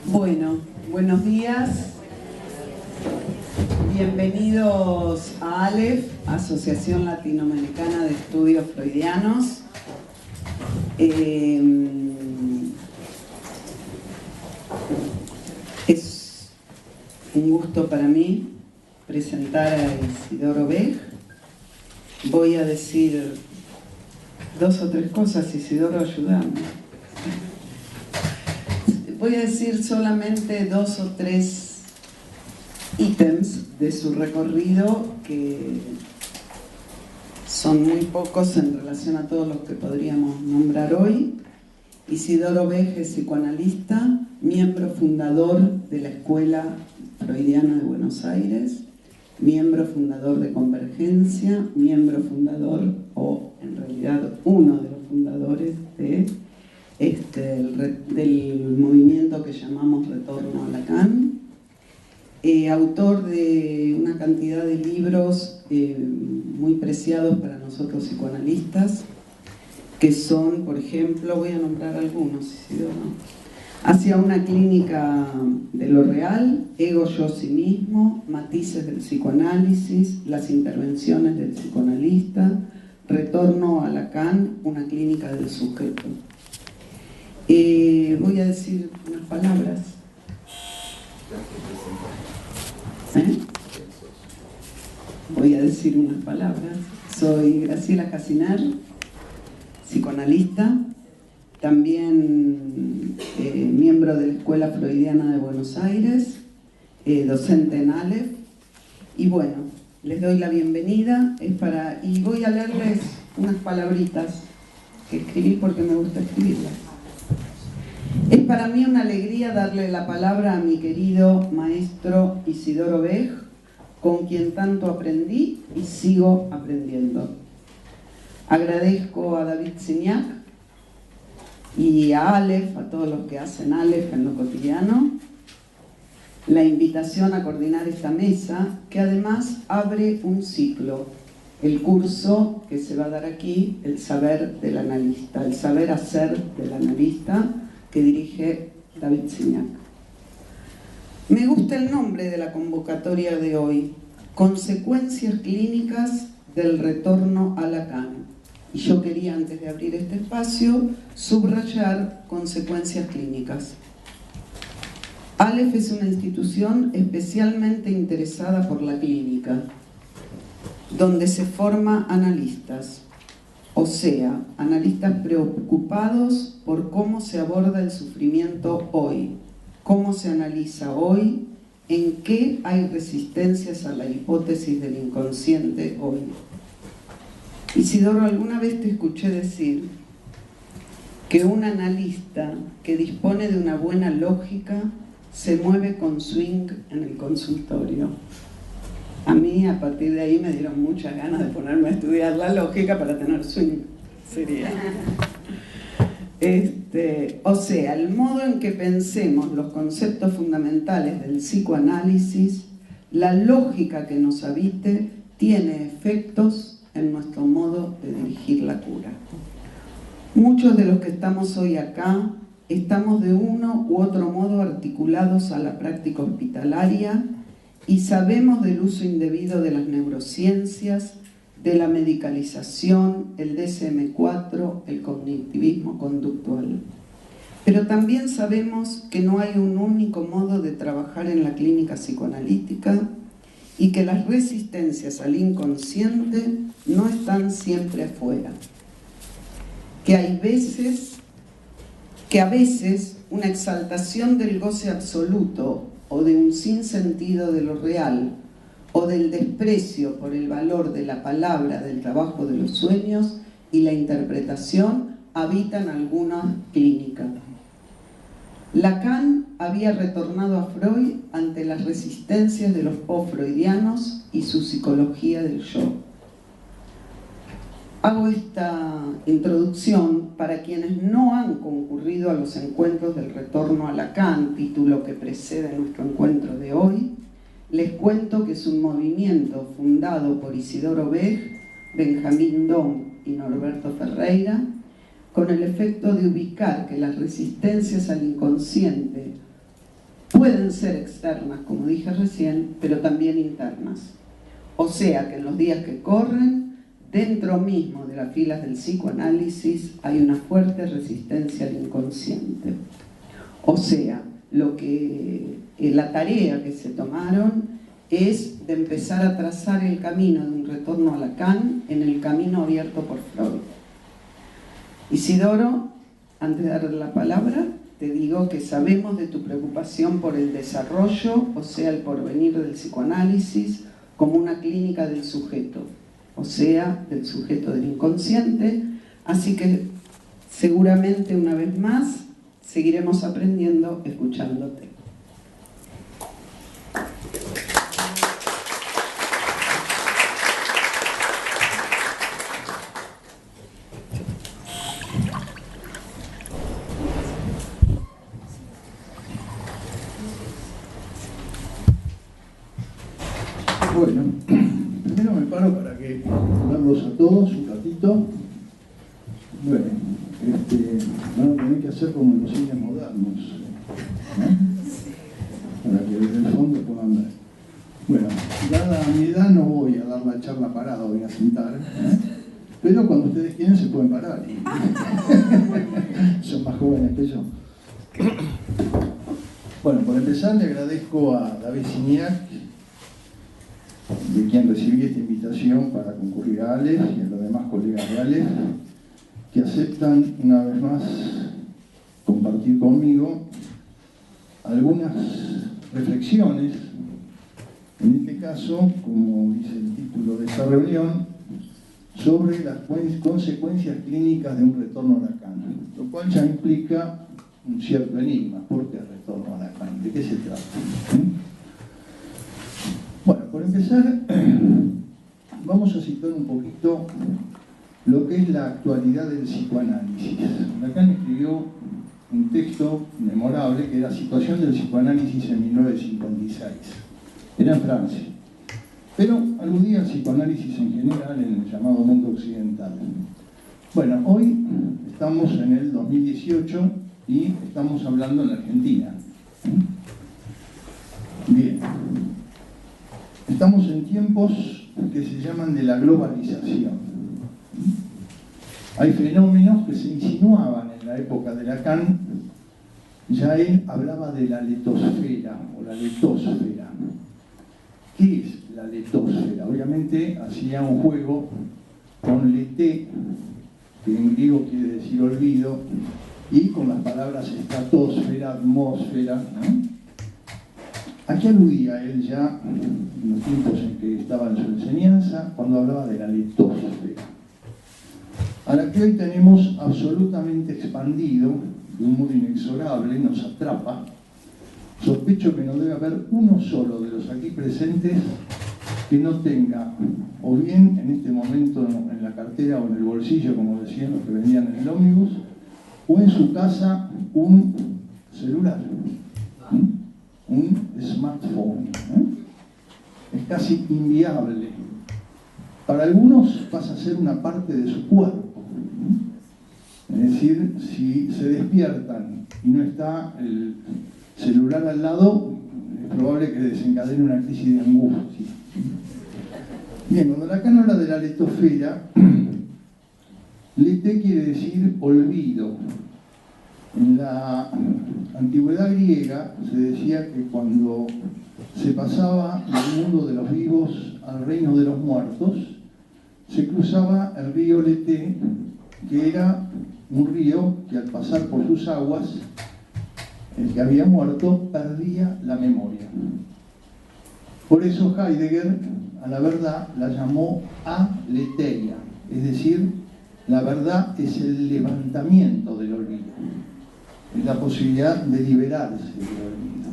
Bueno, buenos días. Bienvenidos a ALEF, Asociación Latinoamericana de Estudios Freudianos. Es un gusto para mí presentar a Isidoro Bej. Voy a decir dos o tres cosas, Isidoro, ayúdame. Voy a decir solamente dos o tres ítems de su recorrido que son muy pocos en relación a todos los que podríamos nombrar hoy. Isidoro Bej es psicoanalista, miembro fundador de la Escuela Freudiana de Buenos Aires, miembro fundador de Convergencia, miembro fundador, o en realidad uno de los fundadores del movimiento que llamamos Retorno a Lacan, autor de una cantidad de libros muy preciados para nosotros psicoanalistas, que son, por ejemplo, voy a nombrar algunos, Hacia una clínica de lo real, Ego, yo, sí mismo, Matices del psicoanálisis, Las intervenciones del psicoanalista, Retorno a Lacan, una clínica del sujeto. Voy a decir unas palabras. Voy a decir unas palabras. Soy Graciela Jaciner, psicoanalista, también miembro de la Escuela Freudiana de Buenos Aires, docente en ALEF, y bueno, les doy la bienvenida, y voy a leerles unas palabritas que escribí porque me gusta escribirlas. Es para mí una alegría darle la palabra a mi querido maestro Isidoro Bej, con quien tanto aprendí y sigo aprendiendo. Agradezco a David Signac y a ALEF, a todos los que hacen ALEF en lo cotidiano, la invitación a coordinar esta mesa, que además abre un ciclo, el curso que se va a dar aquí, el saber del analista, el saber hacer del analista, que dirige David Signac. Me gusta el nombre de la convocatoria de hoy, Consecuencias clínicas del retorno a Lacan. Y yo quería, antes de abrir este espacio, subrayar consecuencias clínicas. ALEF es una institución especialmente interesada por la clínica, donde se forma analistas, o sea, analistas preocupados por cómo se aborda el sufrimiento hoy, cómo se analiza hoy, en qué hay resistencias a la hipótesis del inconsciente hoy. Isidoro, alguna vez te escuché decir que un analista que dispone de una buena lógica se mueve con swing en el consultorio. A mí, a partir de ahí, me dieron muchas ganas de ponerme a estudiar la lógica para tener swing. Sería. O sea, el modo en que pensemos los conceptos fundamentales del psicoanálisis, la lógica que nos habite, tiene efectos en nuestro modo de dirigir la cura. Muchos de los que estamos hoy acá, estamos de uno u otro modo articulados a la práctica hospitalaria, y sabemos del uso indebido de las neurociencias, de la medicalización, el DSM-4, el cognitivismo conductual. Pero también sabemos que no hay un único modo de trabajar en la clínica psicoanalítica y que las resistencias al inconsciente no están siempre afuera. Que a veces una exaltación del goce absoluto o de un sinsentido de lo real, o del desprecio por el valor de la palabra, del trabajo de los sueños y la interpretación, habitan algunas clínicas. Lacan había retornado a Freud ante las resistencias de los post-freudianos y su psicología del yo. Hago esta introducción para quienes no han concurrido a los encuentros del Retorno a Lacan, título que precede nuestro encuentro de hoy. Les cuento que es un movimiento fundado por Isidoro Bej, Benjamín Dom y Norberto Ferreira, con el efecto de ubicar que las resistencias al inconsciente pueden ser externas, como dije recién, pero también internas. O sea que en los días que corren, dentro mismo de las filas del psicoanálisis hay una fuerte resistencia al inconsciente. O sea, la tarea que se tomaron es de empezar a trazar el camino de un retorno a Lacan en el camino abierto por Freud. Isidoro, antes de darle la palabra, te digo que sabemos de tu preocupación por el desarrollo, o sea, el porvenir del psicoanálisis, como una clínica del sujeto, o sea, del sujeto del inconsciente, así que seguramente una vez más seguiremos aprendiendo escuchándote. Bueno, primero me paro para verlos a todos un ratito. Bueno, van a tener que hacer como los cines modernos, ¿no? Para que desde el fondo puedan ver. Bueno, dada mi edad no voy a dar la charla parada, voy a sentar, pero cuando ustedes quieren se pueden parar. Son más jóvenes que yo. Bueno, por empezar le agradezco a David Signac, de quien recibí esta invitación para concurrir a ALEF y a los demás colegas de ALEF, que aceptan una vez más compartir conmigo algunas reflexiones, en este caso, como dice el título de esta reunión, sobre las consecuencias clínicas de un retorno a Lacan, lo cual ya implica un cierto enigma. ¿Por qué retorno a Lacan? ¿De qué se trata? Bueno, por empezar, vamos a citar un poquito lo que es la actualidad del psicoanálisis. Lacan escribió un texto memorable que era Situación del psicoanálisis en 1956. Era en Francia, pero aludía al psicoanálisis en general en el llamado mundo occidental. Bueno, hoy estamos en el 2018 y estamos hablando en la Argentina. Bien. Estamos en tiempos que se llaman de la globalización. Hay fenómenos que se insinuaban en la época de Lacan. Ya él hablaba de la letosfera o la letosfera. ¿Qué es la letosfera? Obviamente hacía un juego con leté, que en griego quiere decir olvido, y con las palabras estratosfera, atmósfera, ¿no? ¿A qué aludía él ya en los tiempos en que estaba en su enseñanza cuando hablaba de la letosfera? A la que hoy tenemos absolutamente expandido, de un modo inexorable, nos atrapa. Sospecho que no debe haber uno solo de los aquí presentes que no tenga, o bien en este momento en la cartera o en el bolsillo, como decían los que venían en el ómnibus, o en su casa un celular. Un smartphone. Es casi inviable. Para algunos pasa a ser una parte de su cuerpo. Es decir, si se despiertan y no está el celular al lado, es probable que desencadene una crisis de angustia. Bien, cuando Lacan habla de la letosfera, leté quiere decir olvido. En la antigüedad griega se decía que cuando se pasaba del mundo de los vivos al reino de los muertos, se cruzaba el río Leté, que era un río que al pasar por sus aguas, el que había muerto perdía la memoria. Por eso Heidegger a la verdad la llamó aletheia, es decir, la verdad es el levantamiento del olvido. Es la posibilidad de liberarse del olvido.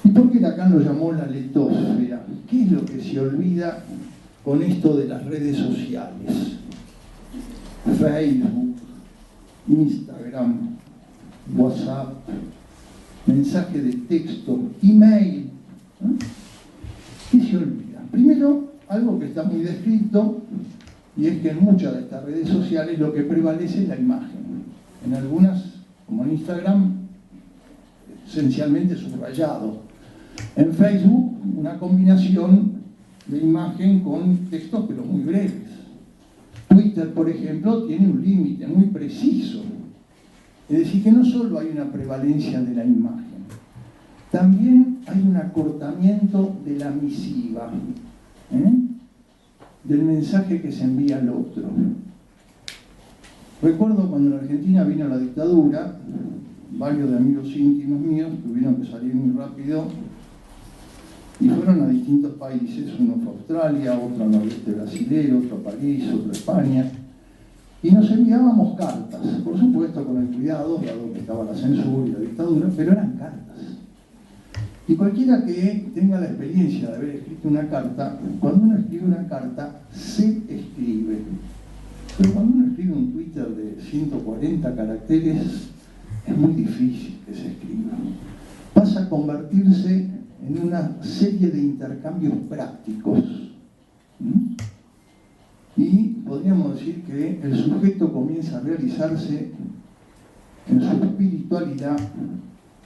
¿Y por qué Lacan lo llamó la letosfera? ¿Qué es lo que se olvida con esto de las redes sociales? Facebook, Instagram, WhatsApp, mensaje de texto, email. ¿Qué se olvida? Primero, algo que está muy descrito, y es que en muchas de estas redes sociales lo que prevalece es la imagen. En algunas, como en Instagram, esencialmente subrayado. En Facebook, una combinación de imagen con textos, pero muy breves. Twitter, por ejemplo, tiene un límite muy preciso. Es decir, que no solo hay una prevalencia de la imagen, también hay un acortamiento de la misiva, del mensaje que se envía al otro. Recuerdo cuando en Argentina vino la dictadura, varios de amigos íntimos míos tuvieron que salir muy rápido y fueron a distintos países, uno fue a Australia, otro al noroeste brasilero, otro a París, otro a España, y nos enviábamos cartas, por supuesto con el cuidado, dado que estaba la censura y la dictadura, pero eran cartas. Y cualquiera que tenga la experiencia de haber escrito una carta, cuando uno escribe una carta, se escribe. Pero cuando uno escribe un Twitter de 140 caracteres, es muy difícil que se escriba. Pasa a convertirse en una serie de intercambios prácticos. Y podríamos decir que el sujeto comienza a realizarse en su espiritualidad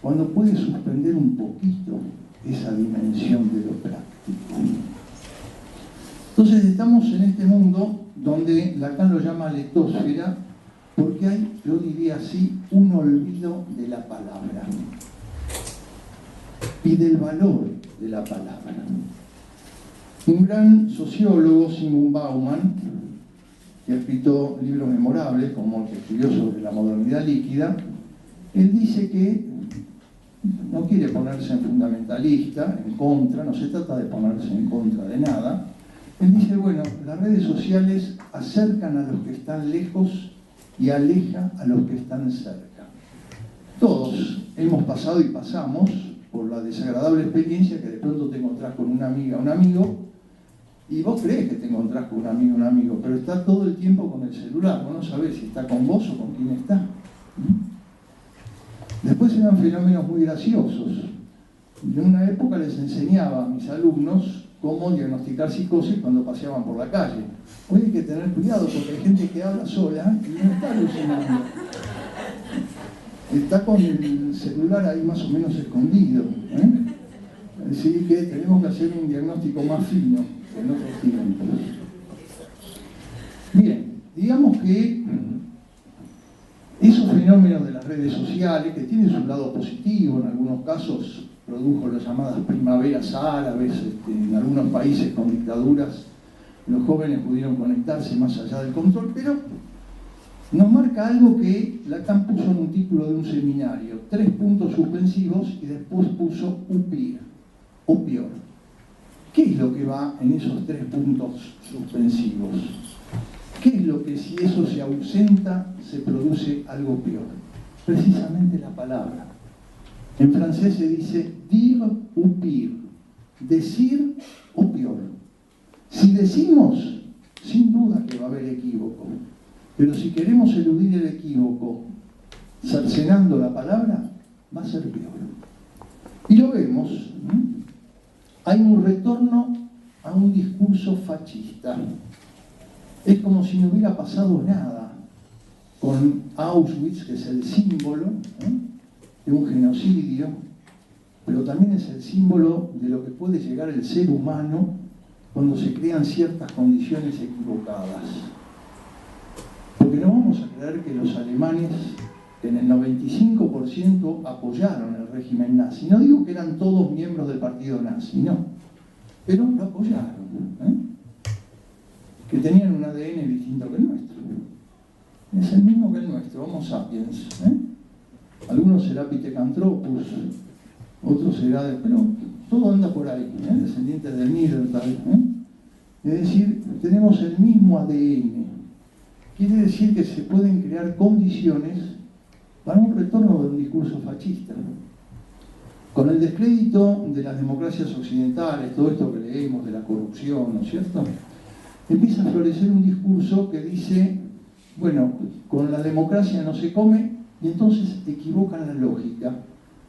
cuando puede suspender un poquito esa dimensión de lo práctico. Entonces estamos en este mundo donde Lacan lo llama letosfera, porque hay, yo diría así, un olvido de la palabra y del valor de la palabra. Un gran sociólogo, Zygmunt Bauman, que ha escrito libros memorables, como el que escribió sobre la modernidad líquida, él dice que no quiere ponerse en fundamentalista, en contra, no se trata de ponerse en contra de nada. Él dice, bueno, las redes sociales acercan a los que están lejos y alejan a los que están cerca. Todos hemos pasado y pasamos por la desagradable experiencia que de pronto te encontrás con una amiga, un amigo, y vos crees que te encontrás con una amiga, un amigo, pero está todo el tiempo con el celular, vos no sabés si está con vos o con quién está. Después eran fenómenos muy graciosos. Yo en una época les enseñaba a mis alumnos cómo diagnosticar psicosis cuando paseaban por la calle. Hoy hay que tener cuidado porque hay gente que habla sola y no está alucinando. Está con el celular ahí más o menos escondido. Así que tenemos que hacer un diagnóstico más fino en otros tiempos. Bien, digamos que esos fenómenos de las redes sociales, que tienen su lado positivo, en algunos casos produjo las llamadas primaveras árabes, en algunos países con dictaduras los jóvenes pudieron conectarse más allá del control, pero nos marca algo que Lacan puso en un título de un seminario, 3 puntos suspensivos, y después puso upir, o peor. ¿Qué es lo que va en esos 3 puntos suspensivos? ¿Qué es lo que, si eso se ausenta, se produce algo peor? Precisamente la palabra. En francés se dice dire ou pire, decir o peor. Si decimos, sin duda que va a haber equívoco, pero si queremos eludir el equívoco cercenando la palabra, va a ser peor. Y lo vemos, hay un retorno a un discurso fascista. Es como si no hubiera pasado nada con Auschwitz, que es el símbolo de un genocidio, pero también es el símbolo de lo que puede llegar el ser humano cuando se crean ciertas condiciones equivocadas. Porque no vamos a creer que los alemanes, que en el 95% apoyaron el régimen nazi, no digo que eran todos miembros del partido nazi, no, pero lo apoyaron, que tenían un ADN distinto que el nuestro. Es el mismo que el nuestro, Homo sapiens. Algunos será Pithecanthropus, otros será de... pero todo anda por ahí, descendientes del Neandertal. Es decir, tenemos el mismo ADN. Quiere decir que se pueden crear condiciones para un retorno de un discurso fascista. Con el descrédito de las democracias occidentales, todo esto que leemos de la corrupción, ¿no es cierto?, empieza a florecer un discurso que dice, bueno, con la democracia no se come, y entonces equivocan la lógica.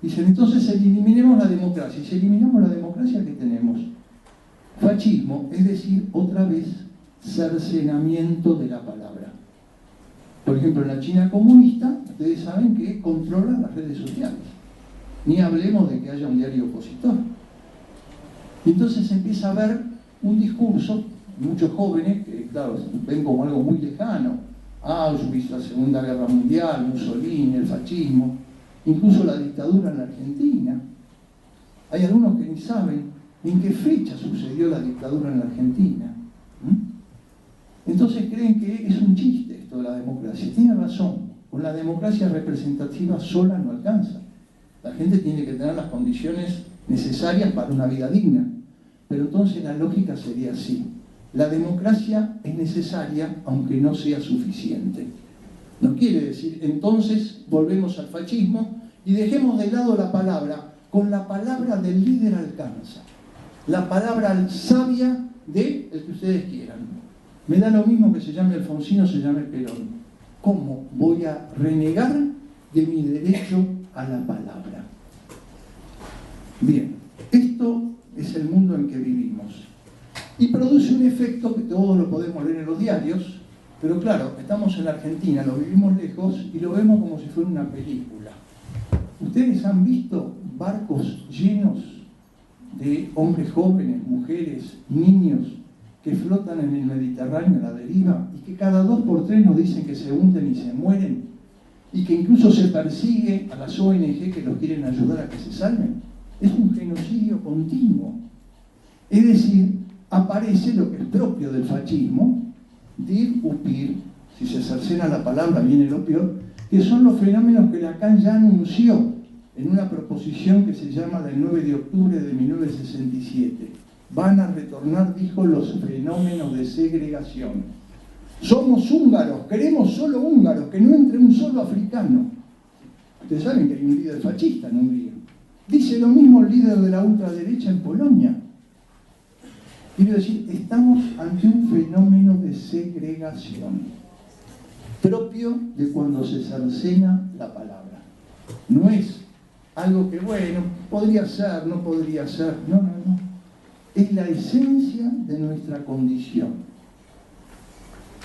Dicen, entonces eliminemos la democracia. Y si eliminamos la democracia, ¿qué tenemos? Fascismo, es decir, otra vez, cercenamiento de la palabra. Por ejemplo, en la China comunista, ustedes saben que controlan las redes sociales. Ni hablemos de que haya un diario opositor. Y entonces empieza a haber un discurso, muchos jóvenes, que claro, ven como algo muy lejano, Auschwitz, la Segunda Guerra Mundial, Mussolini, el fascismo, incluso la dictadura en la Argentina. Hay algunos que ni saben en qué fecha sucedió la dictadura en la Argentina. Entonces creen que es un chiste esto de la democracia. Tiene razón, con la democracia representativa sola no alcanza. La gente tiene que tener las condiciones necesarias para una vida digna. Pero entonces la lógica sería así. La democracia es necesaria aunque no sea suficiente. No quiere decir, entonces volvemos al fascismo y dejemos de lado la palabra. Con la palabra del líder alcanza. La palabra sabia de el que ustedes quieran. Me da lo mismo que se llame Alfonsino o se llame Perón. ¿Cómo voy a renegar de mi derecho a la palabra? Bien, esto es el mundo en que vivimos. Y produce un efecto que todos lo podemos leer en los diarios, pero claro, estamos en la Argentina, lo vivimos lejos y lo vemos como si fuera una película. ¿Ustedes han visto barcos llenos de hombres jóvenes, mujeres, niños que flotan en el Mediterráneo a la deriva y que cada 2 por 3 nos dicen que se hunden y se mueren y que incluso se persigue a las ONG que los quieren ayudar a que se salven? Es un genocidio continuo. Es decir, aparece lo que es propio del fascismo, dir u pir, si se cercena la palabra viene lo peor, que son los fenómenos que Lacan ya anunció en una proposición que se llama del 9 de octubre de 1967. Van a retornar, dijo, los fenómenos de segregación. Somos húngaros, queremos solo húngaros, que no entre un solo africano. Ustedes saben que hay un líder fascista en Hungría. Dice lo mismo el líder de la ultraderecha en Polonia. Quiero decir, estamos ante un fenómeno de segregación propio de cuando se cercena la palabra. No es algo que, bueno, podría ser, no podría ser. No, no, no. Es la esencia de nuestra condición.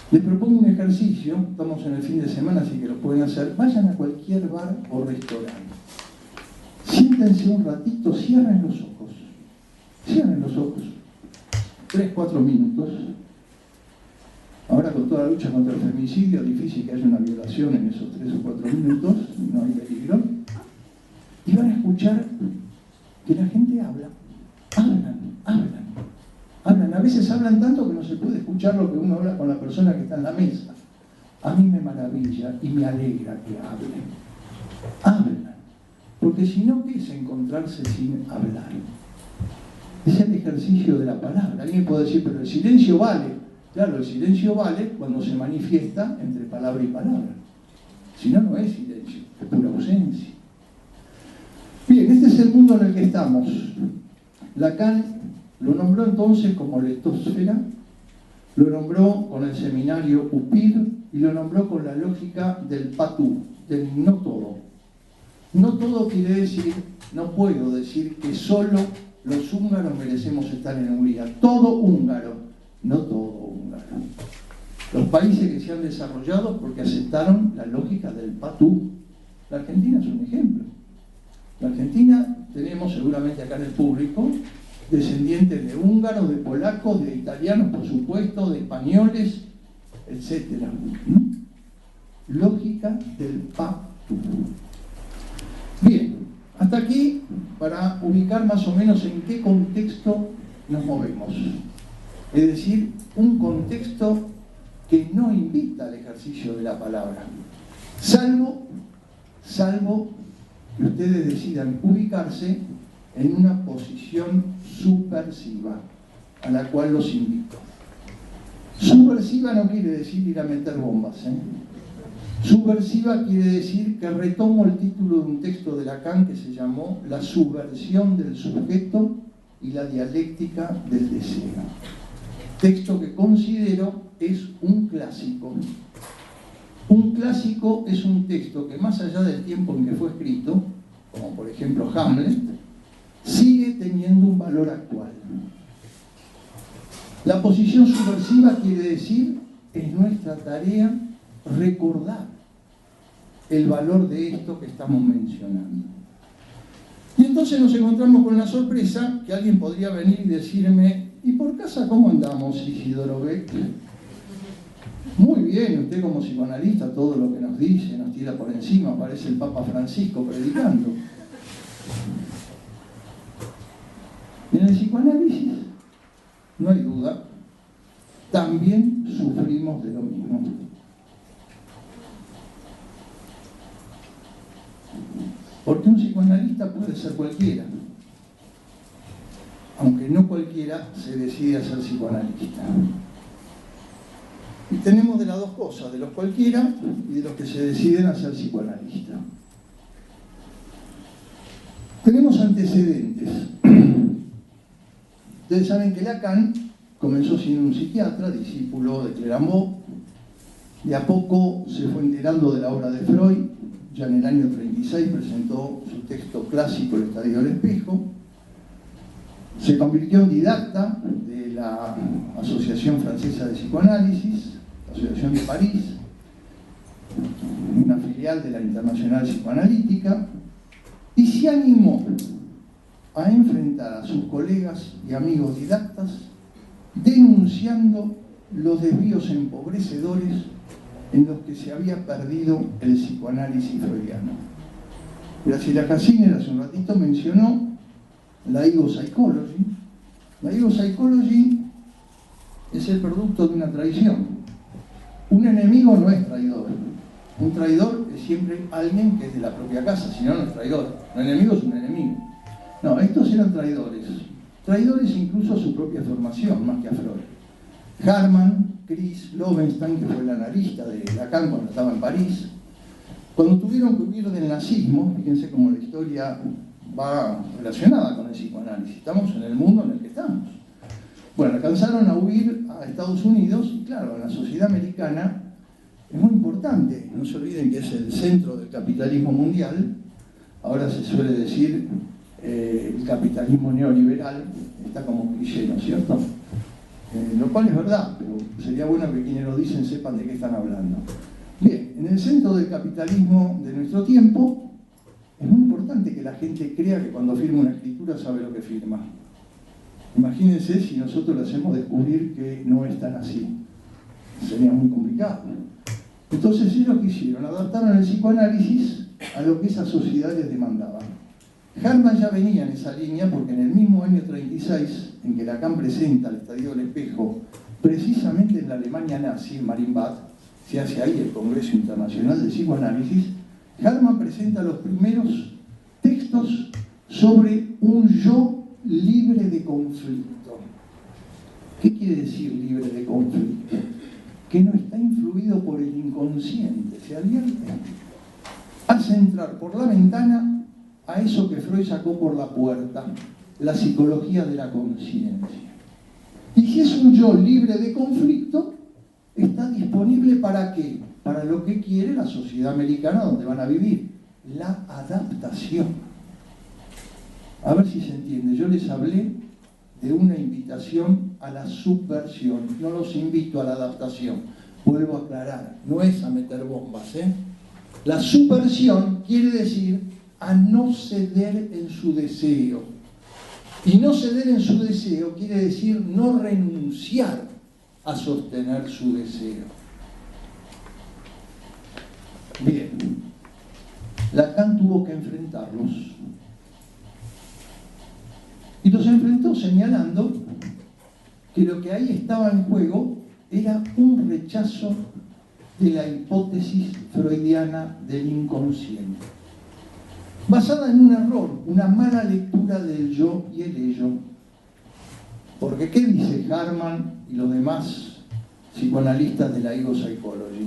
Les propongo un ejercicio, estamos en el fin de semana, así que lo pueden hacer. Vayan a cualquier bar o restaurante. Siéntense un ratito, cierren los ojos. Cierren los ojos. 3, 4 minutos. Ahora con toda la lucha contra el femicidio, es difícil que haya una violación en esos 3 o 4 minutos, no hay peligro. Y van a escuchar que la gente habla. Hablan. A veces hablan tanto que no se puede escuchar lo que uno habla con la persona que está en la mesa. A mí me maravilla y me alegra que hablen. Hablan. Porque si no, ¿qué es encontrarse sin hablar? Es el ejercicio de la palabra. Alguien puede decir, pero el silencio vale. Claro, el silencio vale cuando se manifiesta entre palabra y palabra. Si no, no es silencio, es pura ausencia. Bien, este es el mundo en el que estamos. Lacan lo nombró entonces como letosfera, lo nombró con el seminario Upir y lo nombró con la lógica del patú, del no todo. No todo quiere decir, no puedo decir que solo los húngaros merecemos estar en Hungría. Todo húngaro, no todo húngaro. Los países que se han desarrollado porque aceptaron la lógica del patú. La Argentina es un ejemplo. La Argentina tenemos seguramente acá en el público descendientes de húngaros, de polacos, de italianos, por supuesto, de españoles, etc. Lógica del patú. Bien, hasta aquí para ubicar más o menos en qué contexto nos movemos. Es decir, un contexto que no invita al ejercicio de la palabra, salvo que ustedes decidan ubicarse en una posición subversiva, a la cual los invito. Subversiva no quiere decir ir a meter bombas, Subversiva quiere decir que retomo el título de un texto de Lacan que se llamó La subversión del sujeto y la dialéctica del deseo. Texto que considero es un clásico. Un clásico es un texto que más allá del tiempo en que fue escrito, como por ejemplo Hamlet, sigue teniendo un valor actual. La posición subversiva quiere decir, es nuestra tarea recordar el valor de esto que estamos mencionando. Y entonces nos encontramos con la sorpresa que alguien podría venir y decirme: ¿y por casa cómo andamos, Isidoro Beck? Muy bien, usted como psicoanalista, todo lo que nos dice, nos tira por encima, parece el Papa Francisco predicando. En el psicoanálisis, no hay duda, también sufrimos de lo mismo. Porque un psicoanalista puede ser cualquiera, aunque no cualquiera se decide a ser psicoanalista. Y tenemos de las dos cosas, de los cualquiera y de los que se deciden a ser psicoanalistas. Tenemos antecedentes. Ustedes saben que Lacan comenzó siendo un psiquiatra, discípulo de Clerambault. De a poco se fue enterando de la obra de Freud. Ya en el año 36 presentó su texto clásico, El estadio del espejo. Se convirtió en didacta de la Asociación Francesa de Psicoanálisis, la Asociación de París, una filial de la Internacional Psicoanalítica, y se animó a enfrentar a sus colegas y amigos didactas denunciando los desvíos empobrecedores en los que se había perdido el psicoanálisis freudiano. Graciela Cassiner hace un ratito mencionó la Ego Psychology. La Ego Psychology es el producto de una traición. Un enemigo no es traidor. Un traidor es siempre alguien que es de la propia casa, si no, no es traidor. Un enemigo es un enemigo. No, estos eran traidores. Traidores incluso a su propia formación, más que a Freud. Harman, Chris Lowenstein, que fue el analista de Lacan cuando estaba en París, cuando tuvieron que huir del nazismo, fíjense cómo la historia va relacionada con el psicoanálisis. Estamos en el mundo en el que estamos. Bueno, alcanzaron a huir a Estados Unidos y claro, en la sociedad americana es muy importante. No se olviden que es el centro del capitalismo mundial. Ahora se suele decir el capitalismo neoliberal, está como cliché, ¿no es cierto? Lo cual es verdad, pero sería bueno que quienes lo dicen sepan de qué están hablando. Bien, en el centro del capitalismo de nuestro tiempo es muy importante que la gente crea que cuando firma una escritura sabe lo que firma. Imagínense si nosotros le hacemos descubrir que no es tan así. Sería muy complicado. Entonces ellos que hicieron, adaptaron el psicoanálisis a lo que esa sociedad les demandaba. Harman ya venía en esa línea porque en el mismo año 36, en que Lacan presenta El estadio del espejo, precisamente en la Alemania nazi, en Marienbad, se hace ahí el Congreso Internacional de Psicoanálisis, Harman presenta los primeros textos sobre un yo libre de conflicto. ¿Qué quiere decir libre de conflicto? Que no está influido por el inconsciente, se advierte. Hace entrar por la ventana a eso que Freud sacó por la puerta, la psicología de la conciencia. Y si es un yo libre de conflicto, está disponible ¿para qué? Para lo que quiere la sociedad americana donde van a vivir, la adaptación. A ver si se entiende, yo les hablé de una invitación a la subversión, no los invito a la adaptación, vuelvo a aclarar, no es a meter bombas, ¿eh? La subversión quiere decir a no ceder en su deseo. Y no ceder en su deseo quiere decir no renunciar a sostener su deseo. Bien, Lacan tuvo que enfrentarlos. Y los enfrentó señalando que lo que ahí estaba en juego era un rechazo de la hipótesis freudiana del inconsciente, basada en un error, una mala lectura del yo y el ello. Porque ¿qué dice Harman y los demás psicoanalistas de la Ego Psychology?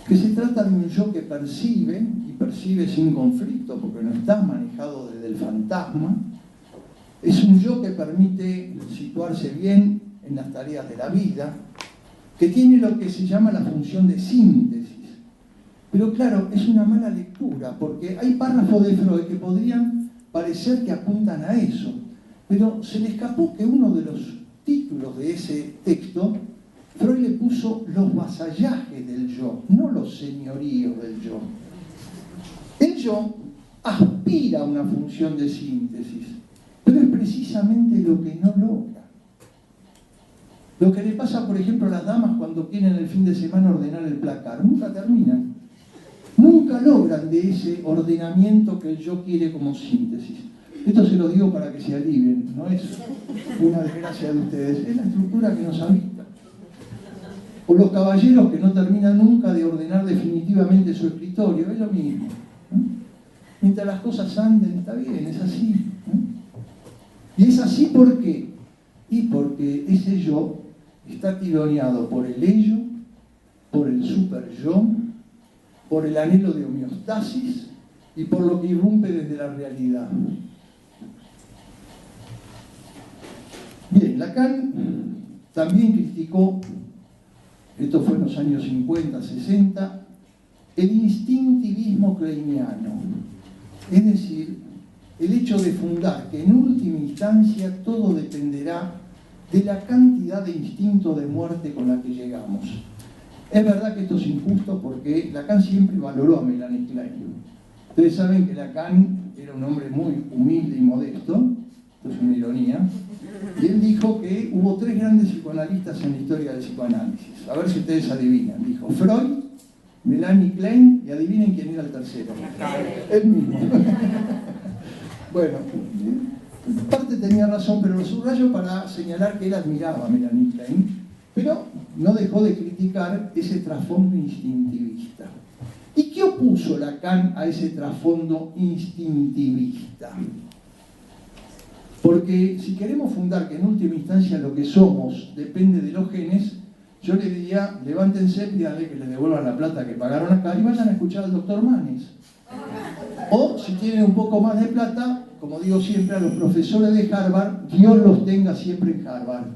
Que se trata de un yo que percibe, y percibe sin conflicto, porque no está manejado desde el fantasma. Es un yo que permite situarse bien en las tareas de la vida, que tiene lo que se llama la función de síntesis. Pero claro, es una mala lectura, porque hay párrafos de Freud que podrían parecer que apuntan a eso, pero se le escapó que uno de los títulos de ese texto, Freud le puso los vasallajes del yo, no los señoríos del yo. El yo aspira a una función de síntesis, pero es precisamente lo que no logra. Lo que le pasa, por ejemplo, a las damas cuando quieren el fin de semana ordenar el placar, nunca terminan. Nunca logran de ese ordenamiento que el yo quiere como síntesis. Esto se lo digo para que se alivien, no es una desgracia de ustedes, es la estructura que nos habita. O los caballeros que no terminan nunca de ordenar definitivamente su escritorio, es lo mismo. Mientras las cosas anden, está bien, es así. Y es así ¿por qué? Y porque ese yo está tironeado por el ello, por el super yo, por el anhelo de homeostasis y por lo que irrumpe desde la realidad. Bien, Lacan también criticó, esto fue en los años 50, 60, el instintivismo kleiniano, es decir, el hecho de fundar que en última instancia todo dependerá de la cantidad de instinto de muerte con la que llegamos. Es verdad que esto es injusto porque Lacan siempre valoró a Melanie Klein. Ustedes saben que Lacan era un hombre muy humilde y modesto, esto es una ironía, y él dijo que hubo 3 grandes psicoanalistas en la historia del psicoanálisis. A ver si ustedes adivinan. Dijo Freud, Melanie Klein, y adivinen quién era el tercero. Él mismo. Bueno, en parte tenía razón, pero lo subrayo para señalar que él admiraba a Melanie Klein, pero no dejó de criticar ese trasfondo instintivista. ¿Y qué opuso Lacan a ese trasfondo instintivista? Porque si queremos fundar que en última instancia lo que somos depende de los genes, yo le diría, levántense, pídanle que les devuelvan la plata que pagaron acá y vayan a escuchar al doctor Manes. O si tienen un poco más de plata, como digo siempre a los profesores de Harvard, Dios los tenga siempre en Harvard.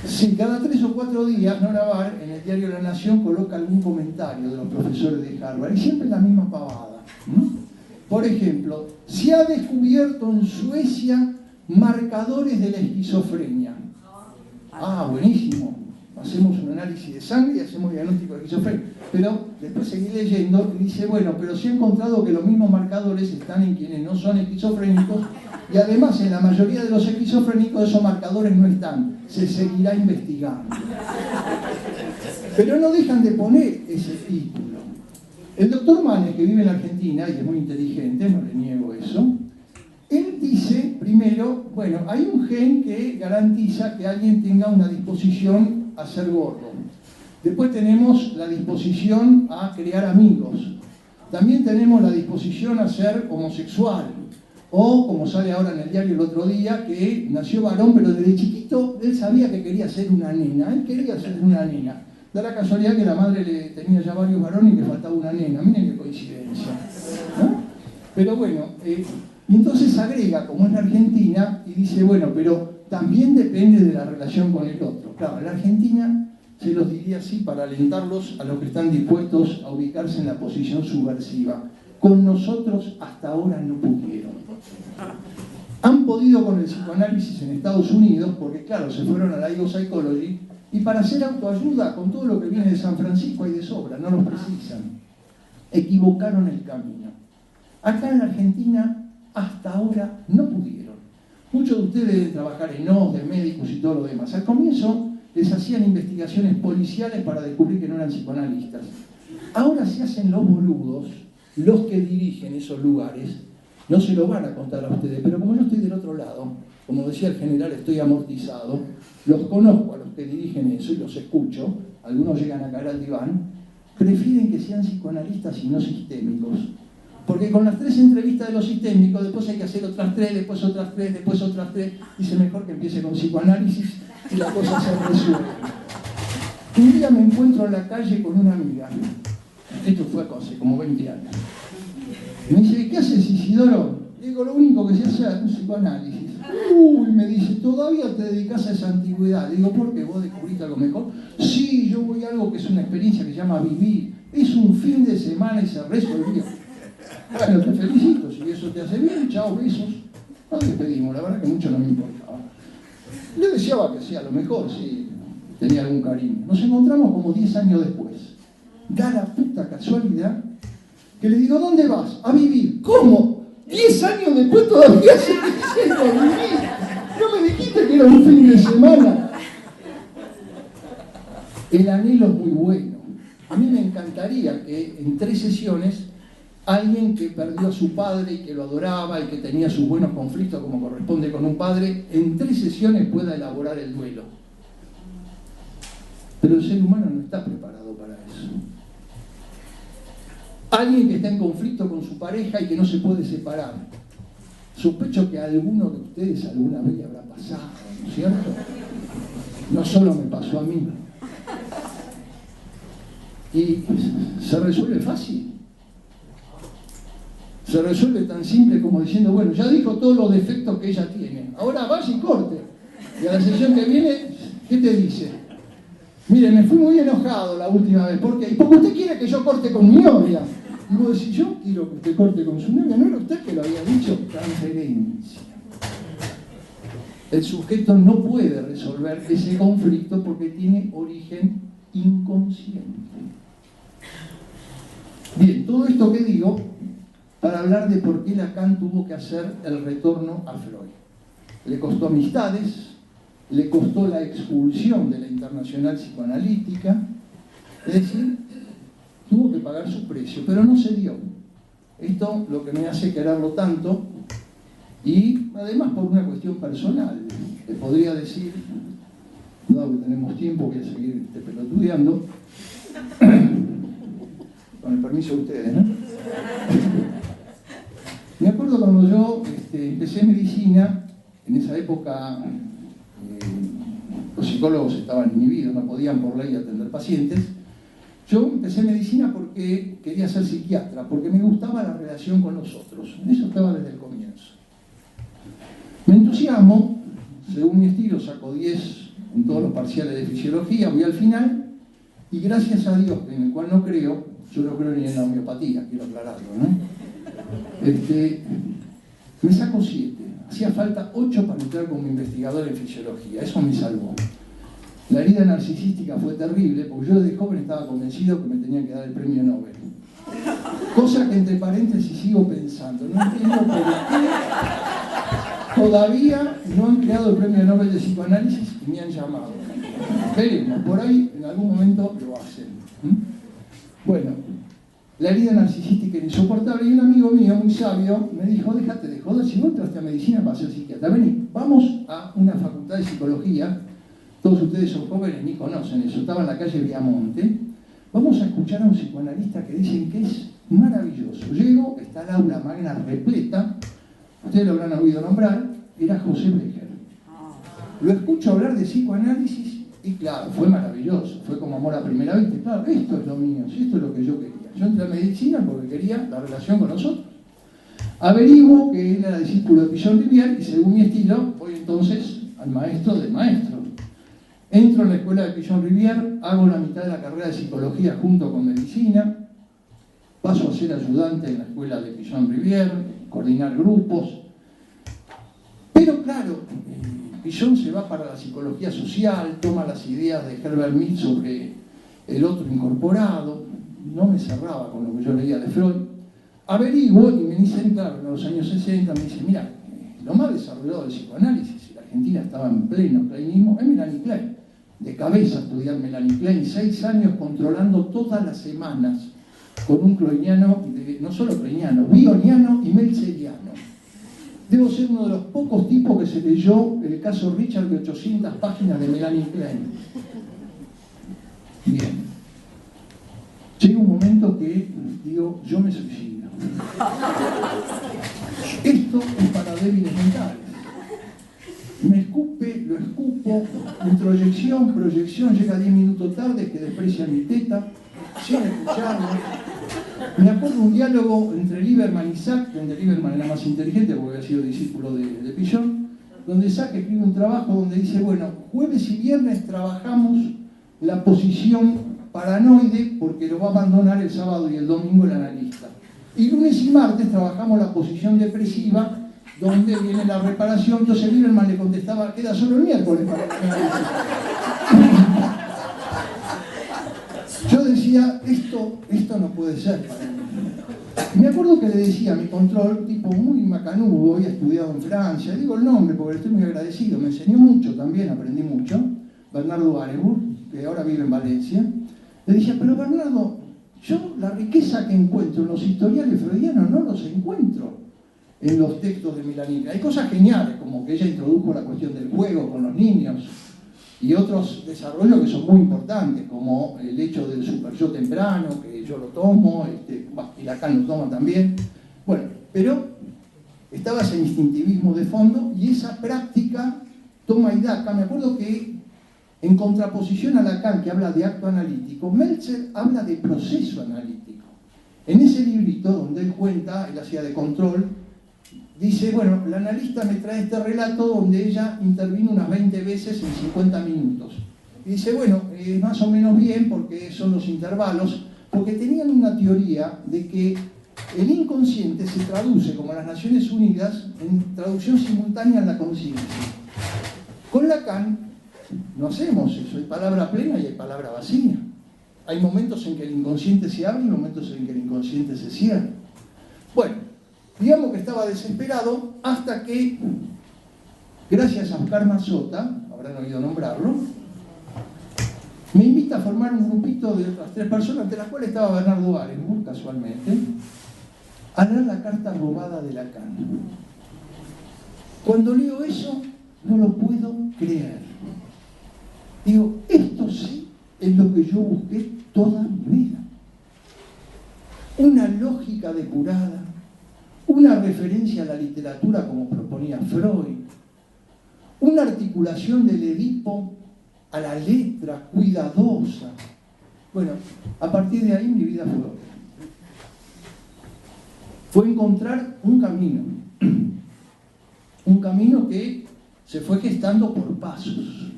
Sí, cada 3 o 4 días, Nora Bar, en el diario La Nación, coloca algún comentario de los profesores de Harvard, y siempre la misma pavada. Por ejemplo, se ha descubierto en Suecia marcadores de la esquizofrenia. Ah, buenísimo. Hacemos un análisis de sangre y hacemos diagnóstico de esquizofrenia. Pero después seguí leyendo y dice, bueno, pero se ha encontrado que los mismos marcadores están en quienes no son esquizofrénicos y además en la mayoría de los esquizofrénicos esos marcadores no están. Se seguirá investigando. Pero no dejan de poner ese título. El doctor Manes, que vive en la Argentina y es muy inteligente, no le niego eso, él dice, primero, bueno, hay un gen que garantiza que alguien tenga una disposición a ser gordo. Después tenemos la disposición a crear amigos. También tenemos la disposición a ser homosexual. O, como sale ahora en el diario el otro día, que nació varón, pero desde chiquito él sabía que quería ser una nena. Él quería ser una nena. Da la casualidad que la madre le tenía ya varios varones y le faltaba una nena. Miren qué coincidencia, ¿no? Pero bueno, y entonces agrega, como es la Argentina, y dice, bueno, pero también depende de la relación con el otro. Claro, en la Argentina se los diría así para alentarlos a los que están dispuestos a ubicarse en la posición subversiva. Con nosotros hasta ahora no pudieron. Han podido con el psicoanálisis en Estados Unidos porque, claro, se fueron a la Ego Psychology y para hacer autoayuda con todo lo que viene de San Francisco hay de sobra, no los precisan. Equivocaron el camino. Acá en la Argentina hasta ahora no pudieron. Muchos de ustedes deben trabajar en OS, de médicos y todo lo demás. Al comienzo les hacían investigaciones policiales para descubrir que no eran psicoanalistas. Ahora se hacen los boludos, los que dirigen esos lugares, no se lo van a contar a ustedes, pero como yo estoy del otro lado, como decía el general, estoy amortizado, los conozco a los que dirigen eso y los escucho, algunos llegan a caer al diván, prefieren que sean psicoanalistas y no sistémicos. Porque con las 3 entrevistas de los sistémicos, después hay que hacer otras 3, después otras 3, después otras 3. Dice mejor que empiece con psicoanálisis y la cosa se resuelve. Un día me encuentro en la calle con una amiga. Esto fue hace como 20 años. Y me dice, ¿qué haces, Isidoro? Digo, lo único que se hace es un psicoanálisis. Uy, me dice, ¿todavía te dedicas a esa antigüedad? Digo, ¿por qué? ¿Vos descubriste algo mejor? Sí, yo voy a algo que es una experiencia que se llama vivir. Es un fin de semana y se resolvió. Bueno, te felicito, si eso te hace bien, chao, besos. Nos despedimos, la verdad que mucho no me importaba. Le deseaba que sea lo mejor, sí, tenía algún cariño. Nos encontramos como 10 años después. Da la puta casualidad que le digo, ¿dónde vas? A vivir. ¿Cómo? 10 años después todavía sigue diciendo vivir. No me dijiste que era un fin de semana. El anhelo es muy bueno. A mí me encantaría que en 3 sesiones alguien que perdió a su padre y que lo adoraba y que tenía sus buenos conflictos como corresponde con un padre, en 3 sesiones pueda elaborar el duelo. Pero el ser humano no está preparado para eso. Alguien que está en conflicto con su pareja y que no se puede separar. Sospecho que a alguno de ustedes alguna vez le habrá pasado, ¿no es cierto? No solo me pasó a mí. Y se resuelve fácil. Se resuelve tan simple como diciendo, bueno, ya dijo todos los defectos que ella tiene, ahora vaya y corte. Y a la sesión que viene, ¿qué te dice? Mire, me fui muy enojado la última vez. ¿Por qué? Porque usted quiere que yo corte con mi novia. Y vos decís, yo quiero que usted corte con su novia. ¿No era usted que lo había dicho? Transferencia. El sujeto no puede resolver ese conflicto porque tiene origen inconsciente. Bien, todo esto que digo para hablar de por qué Lacan tuvo que hacer el retorno a Freud. Le costó amistades, le costó la expulsión de la Internacional Psicoanalítica, es decir, tuvo que pagar su precio, pero no se dio. Esto lo que me hace quererlo tanto, y además por una cuestión personal. Le podría decir, dado que tenemos tiempo, voy a seguir pelotudeando, con el permiso de ustedes, ¿no? Me acuerdo cuando yo empecé medicina, en esa época los psicólogos estaban inhibidos, no podían por ley atender pacientes. Yo empecé medicina porque quería ser psiquiatra, porque me gustaba la relación con los otros. Eso estaba desde el comienzo. Me entusiasmo, según mi estilo, saco 10 en todos los parciales de fisiología, voy al final, y gracias a Dios, en el cual no creo, yo no creo ni en la homeopatía, quiero aclararlo, ¿no? Me saco 7. Hacía falta 8 para entrar como investigador en fisiología. Eso me salvó. La herida narcisística fue terrible porque yo desde joven estaba convencido que me tenían que dar el premio Nobel. Cosa que entre paréntesis sigo pensando. No entiendo por qué todavía no han creado el premio Nobel de psicoanálisis y me han llamado. Veremos, por ahí en algún momento lo hacen. Bueno, la herida narcisística era insoportable y un amigo mío, muy sabio, me dijo, déjate de joder, si vos entraste a medicina para ser psiquiatra, vení, vamos a una facultad de psicología, todos ustedes son jóvenes, ni conocen eso, estaba en la calle Viamonte, vamos a escuchar a un psicoanalista que dicen que es maravilloso. Llego, está el aula magna repleta, ustedes lo habrán oído nombrar, era José Brecher. Lo escucho hablar de psicoanálisis y claro, fue maravilloso, fue como amor a primera vista, claro, esto es lo mío, esto es lo que yo quería. Yo entré a medicina porque quería la relación con nosotros. Averiguo que él era discípulo de Pichon-Rivière y según mi estilo, voy entonces al maestro de maestros. Entro en la escuela de Pichon-Rivière, hago la mitad de la carrera de psicología junto con medicina, paso a ser ayudante en la escuela de Pichon-Rivière, coordinar grupos. Pero claro, Pichon se va para la psicología social, toma las ideas de Herbert Mead sobre el otro incorporado, no me cerraba con lo que yo leía de Freud. Averiguo y me dicen, claro, en los años 60, me dicen, mira, lo más desarrollado del psicoanálisis, y la Argentina estaba en pleno kleinismo, es Melanie Klein. De cabeza estudiar Melanie Klein, 6 años controlando todas las semanas con un kleiniano, no solo kleiniano, bioniano y meltzeriano. Debo ser uno de los pocos tipos que se leyó el caso Richard de 800 páginas de Melanie Klein. Bien. Llega un momento que digo, yo me suicido. Esto es para débiles mentales. Me escupe, lo escupo, proyección, llega 10 minutos tarde, que desprecia mi teta, sin escucharlo. Me acuerdo un diálogo entre Lieberman y Isaac, donde Lieberman era más inteligente porque había sido discípulo de Pichon, donde Isaac escribe un trabajo donde dice, bueno, jueves y viernes trabajamos la posición paranoide porque lo va a abandonar el sábado y el domingo el analista. Y lunes y martes trabajamos la posición depresiva donde viene la reparación. Entonces Lieberman le contestaba, queda solo el miércoles para el análisis. Yo decía, esto no puede ser para mí. Me acuerdo que le decía a mi control, tipo muy macanudo, había estudiado en Francia, digo el nombre porque le estoy muy agradecido, me enseñó mucho también, aprendí mucho, Bernardo Arenburg, que ahora vive en Valencia. Le decía, pero Bernardo, yo la riqueza que encuentro en los historiales freudianos no los encuentro en los textos de Milanica. Hay cosas geniales, como que ella introdujo la cuestión del juego con los niños, y otros desarrollos que son muy importantes, como el hecho del super-yo temprano, que yo lo tomo, y Lacan lo toma también. Bueno, pero estaba ese instintivismo de fondo y esa práctica toma y daca. Me acuerdo que en contraposición a Lacan, que habla de acto analítico, Meltzer habla de proceso analítico. En ese librito donde él cuenta, él hacía de control, dice, bueno, la analista me trae este relato donde ella intervino unas 20 veces en 50 minutos. Y dice, bueno, más o menos bien porque son los intervalos, porque tenían una teoría de que el inconsciente se traduce, como en las Naciones Unidas, en traducción simultánea en la conciencia. Con Lacan no hacemos eso, hay palabra plena y hay palabra vacía. Hay momentos en que el inconsciente se abre y momentos en que el inconsciente se cierra. Bueno, digamos que estaba desesperado hasta que, gracias a Oscar Mazota, habrán oído nombrarlo, me invita a formar un grupito de otras 3 personas, entre las cuales estaba Bernardo Arenburg, casualmente, a leer la carta robada de Lacan. Cuando leo eso, no lo puedo creer. Digo, esto sí es lo que yo busqué toda mi vida. Una lógica depurada, una referencia a la literatura como proponía Freud, una articulación del Edipo a la letra, cuidadosa. Bueno, a partir de ahí mi vida fue otra. Fue encontrar un camino que se fue gestando por pasos.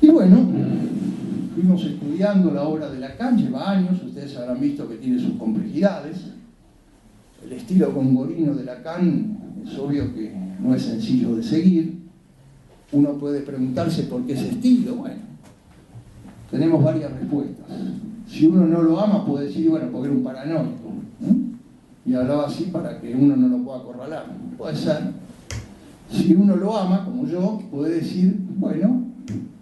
Y bueno, fuimos estudiando la obra de Lacan, lleva años, ustedes habrán visto que tiene sus complejidades. El estilo gongorino de Lacan es obvio que no es sencillo de seguir. Uno puede preguntarse por qué ese estilo. Bueno, tenemos varias respuestas. Si uno no lo ama, puede decir, bueno, porque era un paranoico, ¿no? Y hablaba así para que uno no lo pueda acorralar. Puede ser. Si uno lo ama, como yo, puede decir, bueno,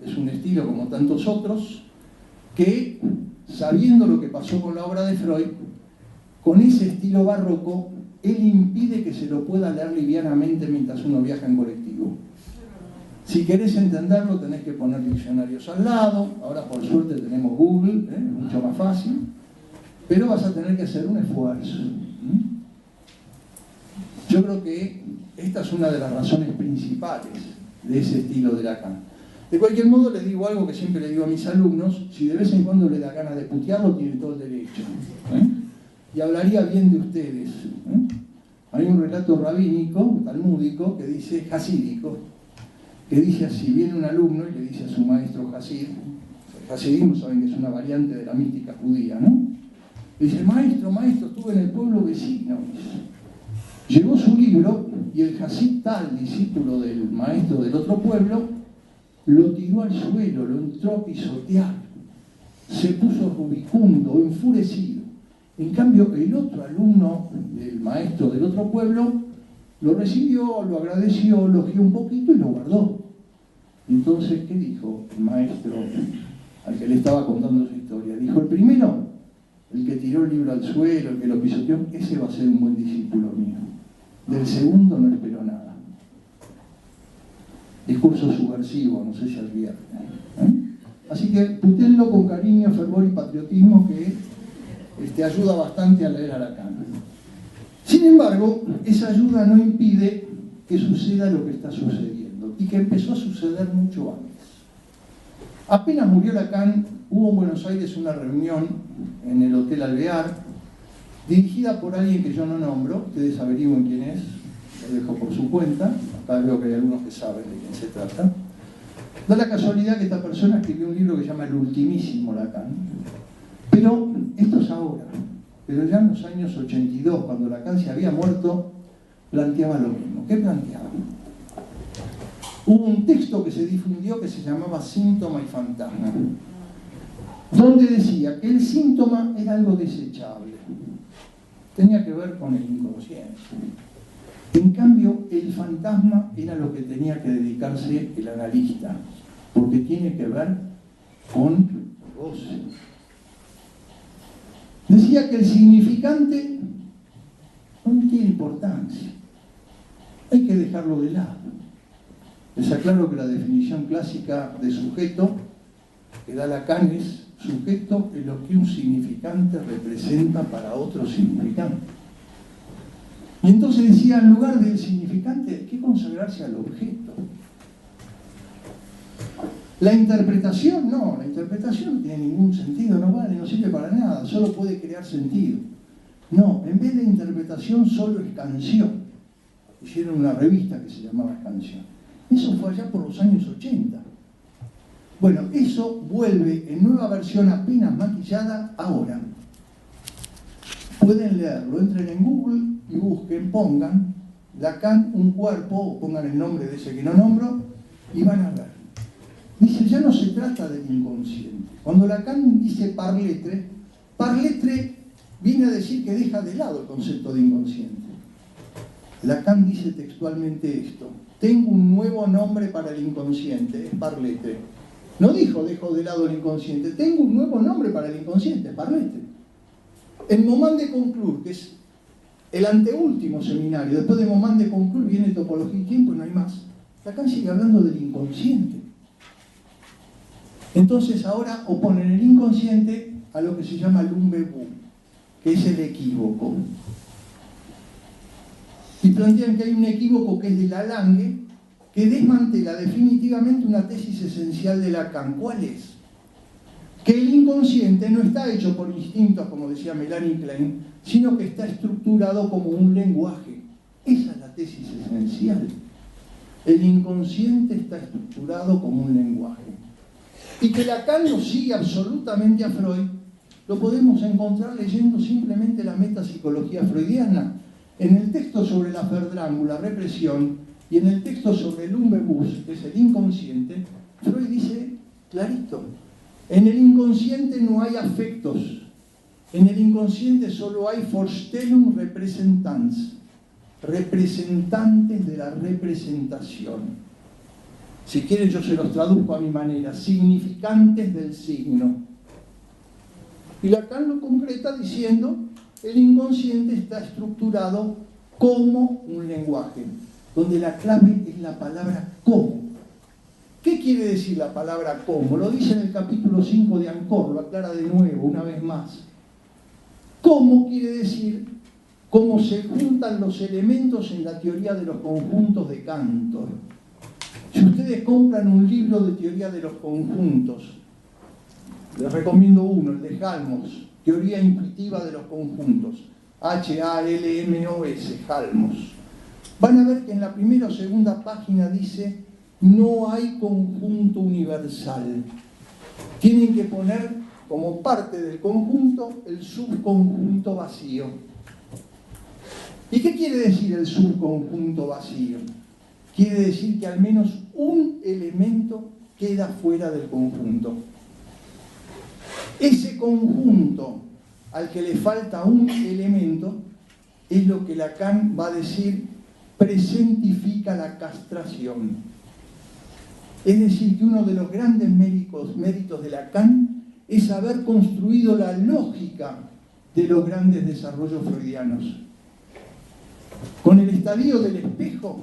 es un estilo como tantos otros, que, sabiendo lo que pasó con la obra de Freud, con ese estilo barroco, él impide que se lo pueda leer livianamente mientras uno viaja en colectivo. Si querés entenderlo, tenés que poner diccionarios al lado. Ahora, por suerte, tenemos Google, mucho más fácil. Pero vas a tener que hacer un esfuerzo. Yo creo que esta es una de las razones principales de ese estilo de Lacan. De cualquier modo, les digo algo que siempre le digo a mis alumnos: si de vez en cuando le da ganas de putearlo, tiene todo el derecho. Y hablaría bien de ustedes. Hay un relato rabínico, talmúdico, que dice, hasídico, que dice así: viene un alumno y le dice a su maestro Hasid, el hasidismo saben que es una variante de la mística judía, ¿no? Dice, maestro, estuve en el pueblo vecino. Llegó su libro y el Hasid tal, discípulo del maestro del otro pueblo, lo tiró al suelo, lo entró a pisotear, se puso rubicundo, enfurecido. En cambio, el otro alumno del maestro del otro pueblo lo recibió, lo agradeció, lo guió un poquito y lo guardó. Entonces, ¿qué dijo el maestro al que le estaba contando su historia? Dijo, el primero, el que tiró el libro al suelo, el que lo pisoteó, ese va a ser un buen discípulo mío. Del segundo no espero nada. Discurso subversivo, no sé si advierte. Así que putéenlo con cariño, fervor y patriotismo, que ayuda bastante a leer a Lacan. Sin embargo, esa ayuda no impide que suceda lo que está sucediendo, y que empezó a suceder mucho antes. Apenas murió Lacan, hubo en Buenos Aires una reunión en el Hotel Alvear, dirigida por alguien que yo no nombro, ustedes averigüen quién es, lo dejo por su cuenta, acá veo que hay algunos que saben de quién se trata. Da la casualidad que esta persona escribió un libro que se llama El ultimísimo Lacan, pero esto es ahora. Pero ya en los años 82, cuando Lacan se había muerto, planteaba lo mismo. ¿Qué planteaba? Hubo un texto que se difundió que se llamaba Síntoma y Fantasma. donde decía que el síntoma era algo desechable, tenía que ver con el inconsciente. En cambio, el fantasma era lo que tenía que dedicarse el analista, porque tiene que ver con vos. Decía que el significante no tiene importancia, hay que dejarlo de lado. Les aclaro que la definición clásica de sujeto que da Lacan es: sujeto es lo que un significante representa para otro significante. Y entonces decía, en lugar del significante hay que consagrarse al objeto. La interpretación no tiene ningún sentido, no vale, no sirve para nada, solo puede crear sentido. No, en vez de interpretación solo es canción. Hicieron una revista que se llamaba Canción. Eso fue allá por los años 80. Bueno, eso vuelve en nueva versión apenas maquillada ahora. Pueden leerlo, entren en Google y busquen, pongan Lacan, un cuerpo, o pongan el nombre de ese que no nombro, y van a ver. Dice, ya no se trata del inconsciente. Cuando Lacan dice par lettre viene a decir que deja de lado el concepto de inconsciente. Lacan dice textualmente esto: tengo un nuevo nombre para el inconsciente, es par lettre. No dijo dejo de lado el inconsciente, tengo un nuevo nombre para el inconsciente, es par lettre. En Moment de Conclure, que es el anteúltimo seminario, después de Moment de Conclure viene Topología y Tiempo y no hay más. Lacan sigue hablando del inconsciente. Entonces ahora oponen el inconsciente a lo que se llama l'umbebu, que es el equívoco. Y plantean que hay un equívoco que es de Lalande, que desmantela definitivamente una tesis esencial de Lacan. ¿Cuál es? Que el inconsciente no está hecho por instintos, como decía Melanie Klein, sino que está estructurado como un lenguaje. Esa es la tesis esencial. El inconsciente está estructurado como un lenguaje. Y que Lacan lo sigue absolutamente a Freud, lo podemos encontrar leyendo simplemente la metapsicología freudiana. En el texto sobre la verdrángula, represión, y en el texto sobre el umbebus, que es el inconsciente, Freud dice clarito: en el inconsciente no hay afectos, en el inconsciente solo hay Vorstellung Repräsentanz, representantes de la representación. Si quieren yo se los traduzco a mi manera: significantes del signo. Y Lacan lo concreta diciendo: el inconsciente está estructurado como un lenguaje, donde la clave es la palabra como. ¿Qué quiere decir la palabra como? Lo dice en el capítulo 5 de Ancor, lo aclara de nuevo, una vez más. Como quiere decir cómo se juntan los elementos en la teoría de los conjuntos de Cantor. Si ustedes compran un libro de teoría de los conjuntos, les recomiendo uno, el de Halmos, Teoría Intuitiva de los Conjuntos, H-A-L-M-O-S, Halmos. Van a ver que en la primera o segunda página dice: no hay conjunto universal. Tienen que poner como parte del conjunto el subconjunto vacío. ¿Y qué quiere decir el subconjunto vacío? Quiere decir que al menos un elemento queda fuera del conjunto. Ese conjunto al que le falta un elemento es lo que Lacan va a decir presentifica la castración. Es decir, que uno de los grandes méritos de Lacan es haber construido la lógica de los grandes desarrollos freudianos. Con el estadio del espejo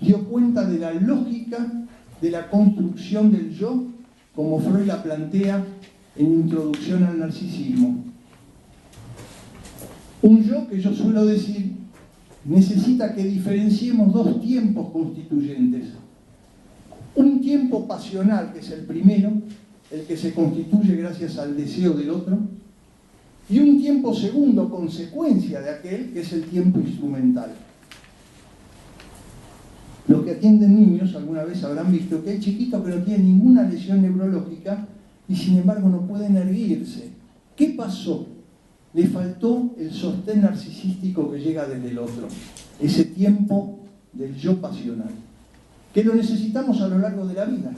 dio cuenta de la lógica de la construcción del yo, como Freud la plantea en Introducción al Narcisismo. Un yo que yo suelo decir necesita que diferenciemos dos tiempos constituyentes. Un tiempo pasional, que es el primero, el que se constituye gracias al deseo del otro, y un tiempo segundo, consecuencia de aquel, que es el tiempo instrumental. Los que atienden niños alguna vez habrán visto que hay chiquitos que no tienen ninguna lesión neurológica y sin embargo no pueden erguirse. ¿Qué pasó? Le faltó el sostén narcisístico que llega desde el otro, ese tiempo del yo pasional, que lo necesitamos a lo largo de la vida.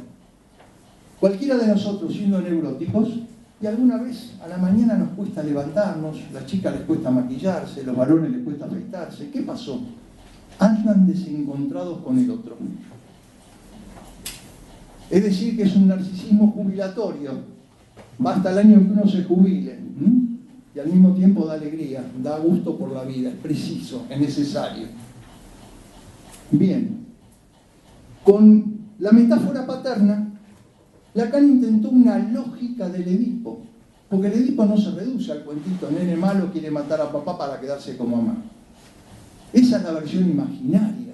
Cualquiera de nosotros, siendo neuróticos, Y alguna vez a la mañana nos cuesta levantarnos, a las chicas les cuesta maquillarse, a los varones les cuesta afeitarse. ¿Qué pasó? Andan desencontrados con el otro. Es decir, que es un narcisismo jubilatorio. Basta el año en que uno se jubile. Y al mismo tiempo da alegría, da gusto por la vida, es preciso, es necesario. Bien, con la metáfora paterna, Lacan intentó una lógica del Edipo, porque el Edipo no se reduce al cuentito, nene malo quiere matar a papá para quedarse como mamá. Esa es la versión imaginaria.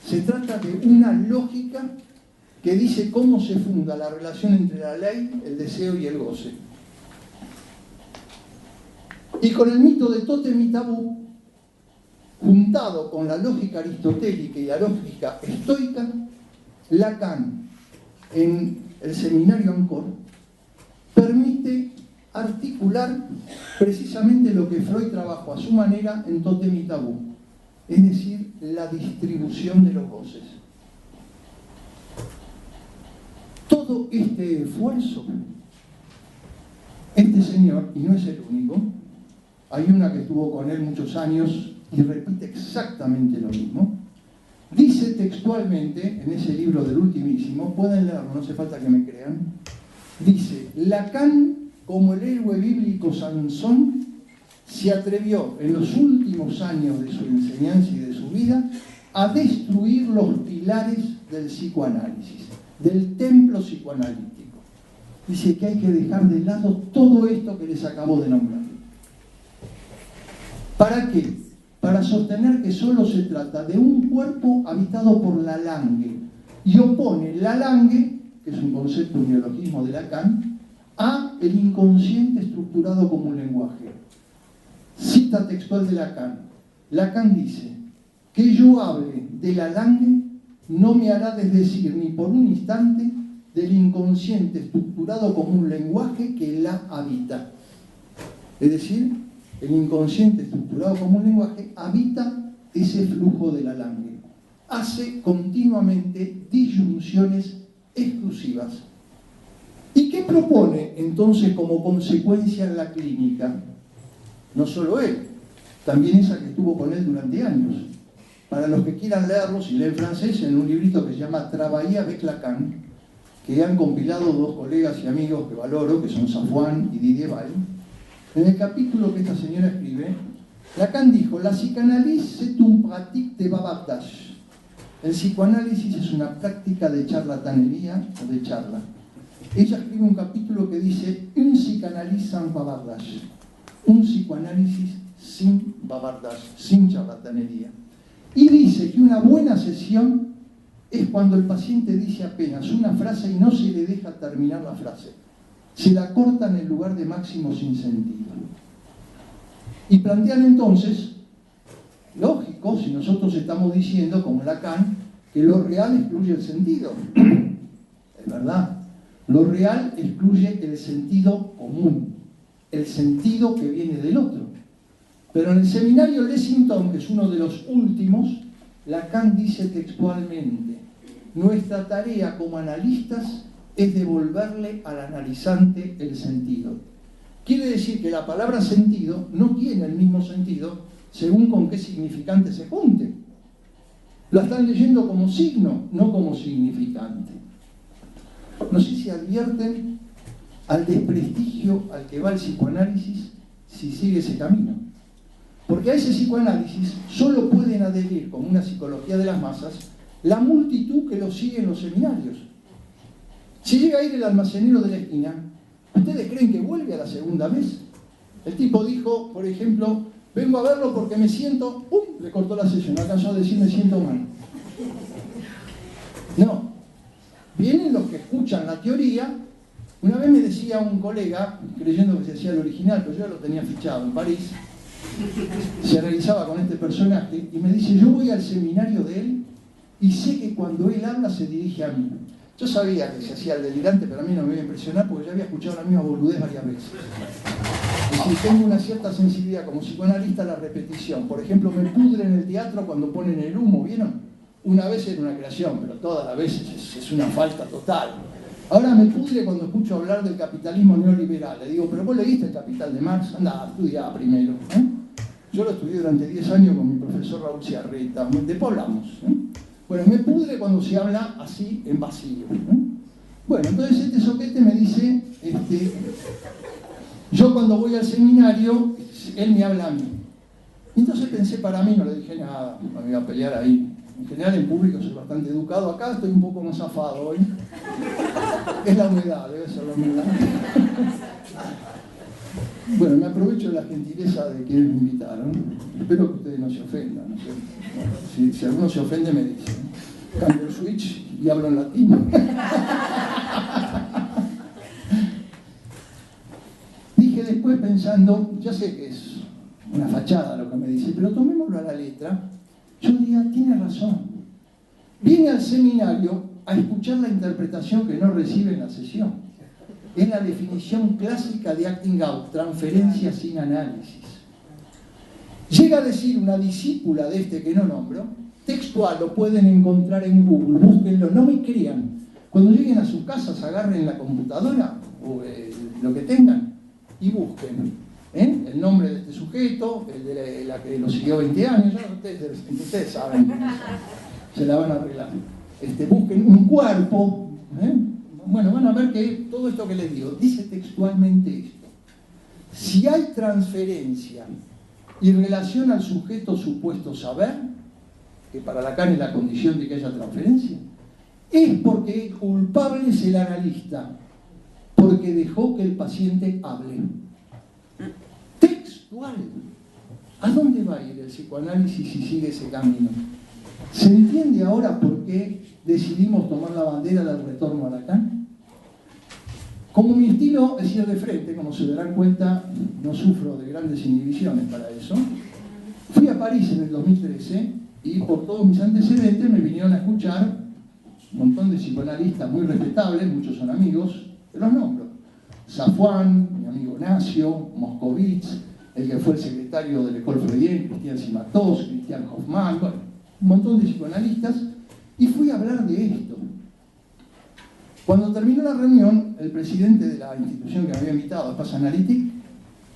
Se trata de una lógica que dice cómo se funda la relación entre la ley, el deseo y el goce. Y con el mito de Tótem y Tabú, juntado con la lógica aristotélica y la lógica estoica, Lacan, en el seminario Ancor, permite articular precisamente lo que Freud trabajó a su manera en Tótem y Tabú, es decir, la distribución de los goces. Todo este esfuerzo, este señor, y no es el único, hay una que estuvo con él muchos años y repite exactamente lo mismo, dice textualmente, en ese libro del ultimísimo, pueden leerlo, no hace falta que me crean, dice: Lacan, como el héroe bíblico Sansón, se atrevió en los últimos años de su enseñanza y de su vida a destruir los pilares del psicoanálisis, del templo psicoanalítico. Dice que hay que dejar de lado todo esto que les acabo de nombrar. ¿Para qué? Para sostener que solo se trata de un cuerpo habitado por la langue, y opone la langue, que es un concepto, un neologismo de Lacan, a el inconsciente estructurado como un lenguaje. Cita textual de Lacan. Lacan dice: que yo hable de la langue no me hará desdecir ni por un instante del inconsciente estructurado como un lenguaje que la habita. Es decir, el inconsciente estructurado como un lenguaje habita ese flujo de la langue. Hace continuamente disyunciones exclusivas. ¿Y qué propone entonces como consecuencia en la clínica? No solo él, también esa que estuvo con él durante años. Para los que quieran leerlo, si leen francés, en un librito que se llama Travailler avec Lacan, que han compilado dos colegas y amigos que valoro, que son Safwan y Didier Ball. En el capítulo que esta señora escribe, Lacan dijo: la psicanálisis c'est une pratique de bavardage. El psicoanálisis es una práctica de charlatanería o de charla. Ella escribe un capítulo que dice: un psicanálisis sans bavardage. Un psicoanálisis sin bavardage, sin charlatanería. Y dice que una buena sesión es cuando el paciente dice apenas una frase y no se le deja terminar la frase. Se la corta en el lugar de máximo sinsentido. Y plantean entonces, lógico, si nosotros estamos diciendo, como Lacan, que lo real excluye el sentido. Es verdad. Lo real excluye el sentido común, el sentido que viene del otro. Pero en el seminario Lessington, que es uno de los últimos, Lacan dice textualmente: nuestra tarea como analistas es devolverle al analizante el sentido. Quiere decir que la palabra sentido no tiene el mismo sentido según con qué significante se junte. Lo están leyendo como signo, no como significante. No sé si advierten al desprestigio al que va el psicoanálisis si sigue ese camino. Porque a ese psicoanálisis solo pueden adherir, como una psicología de las masas, la multitud que lo sigue en los seminarios. Si llega a ir el almacenero de la esquina, ¿ustedes creen que vuelve a la segunda vez? El tipo dijo, por ejemplo: vengo a verlo porque me siento... ¡Pum! Le cortó la sesión, alcanzó a decir: me siento mal. No. Vienen los que escuchan la teoría. Una vez me decía un colega, creyendo que se hacía el original, pero yo lo tenía fichado en París, se realizaba con este personaje, y me dice: yo voy al seminario de él y sé que cuando él habla se dirige a mí. Yo sabía que se hacía el delirante, pero a mí no me iba a impresionar porque ya había escuchado la misma boludez varias veces. Es decir, tengo una cierta sensibilidad como psicoanalista a la repetición. Por ejemplo, me pudre en el teatro cuando ponen el humo, ¿vieron? Una vez era una creación, pero todas las veces es una falta total. Ahora me pudre cuando escucho hablar del capitalismo neoliberal. Le digo, pero vos leíste El Capital de Marx, anda, estudiá primero. Yo lo estudié durante 10 años con mi profesor Raúl Ciarreta. Después hablamos. Bueno, me pudre cuando se habla así en vacío. Bueno, entonces este soquete me dice, yo cuando voy al seminario, él me habla a mí. Y entonces pensé para mí, no le dije nada, no me iba a pelear ahí. En general en público soy bastante educado, acá estoy un poco más zafado hoy. Es la humedad, debe ser la humedad. Bueno, me aprovecho de la gentileza de quienes me invitaron. Espero que ustedes no se ofendan. No sé. Si alguno se ofende me dice. Cambio el switch y hablo en latín. Dije después pensando, ya sé que es una fachada lo que me dice, pero tomémoslo a la letra. Yo diría, tiene razón. Viene al seminario a escuchar la interpretación que no recibe en la sesión. Es la definición clásica de acting out, transferencia sin análisis. Llega a decir una discípula de este que no nombro, textual, lo pueden encontrar en Google, búsquenlo, no me crean. Cuando lleguen a sus casas, agarren la computadora o lo que tengan y busquen el nombre de este sujeto, el de la que lo siguió 20 años, ya ustedes saben, se la van a arreglar. Busquen un cuerpo, bueno, van a ver que todo esto que les digo, dice textualmente esto. Si hay transferencia y relación al sujeto supuesto saber, que para Lacan es la condición de que haya transferencia, es porque culpable es el analista, porque dejó que el paciente hable. Textual. ¿A dónde va a ir el psicoanálisis si sigue ese camino? ¿Se entiende ahora por qué decidimos tomar la bandera del retorno a Lacan? Como mi estilo es ir de frente, como se darán cuenta, no sufro de grandes inhibiciones para eso. Fui a París en el 2013 y por todos mis antecedentes me vinieron a escuchar un montón de psicoanalistas muy respetables, muchos son amigos, que los nombro. Safwan, mi amigo Nacio, Moscovitz, el que fue el secretario del École Freudienne, Christian Simatos, Christian Hoffmann, bueno, un montón de psicoanalistas, y fui a hablar de esto. Cuando terminó la reunión, el presidente de la institución que me había invitado, Espace Analytic,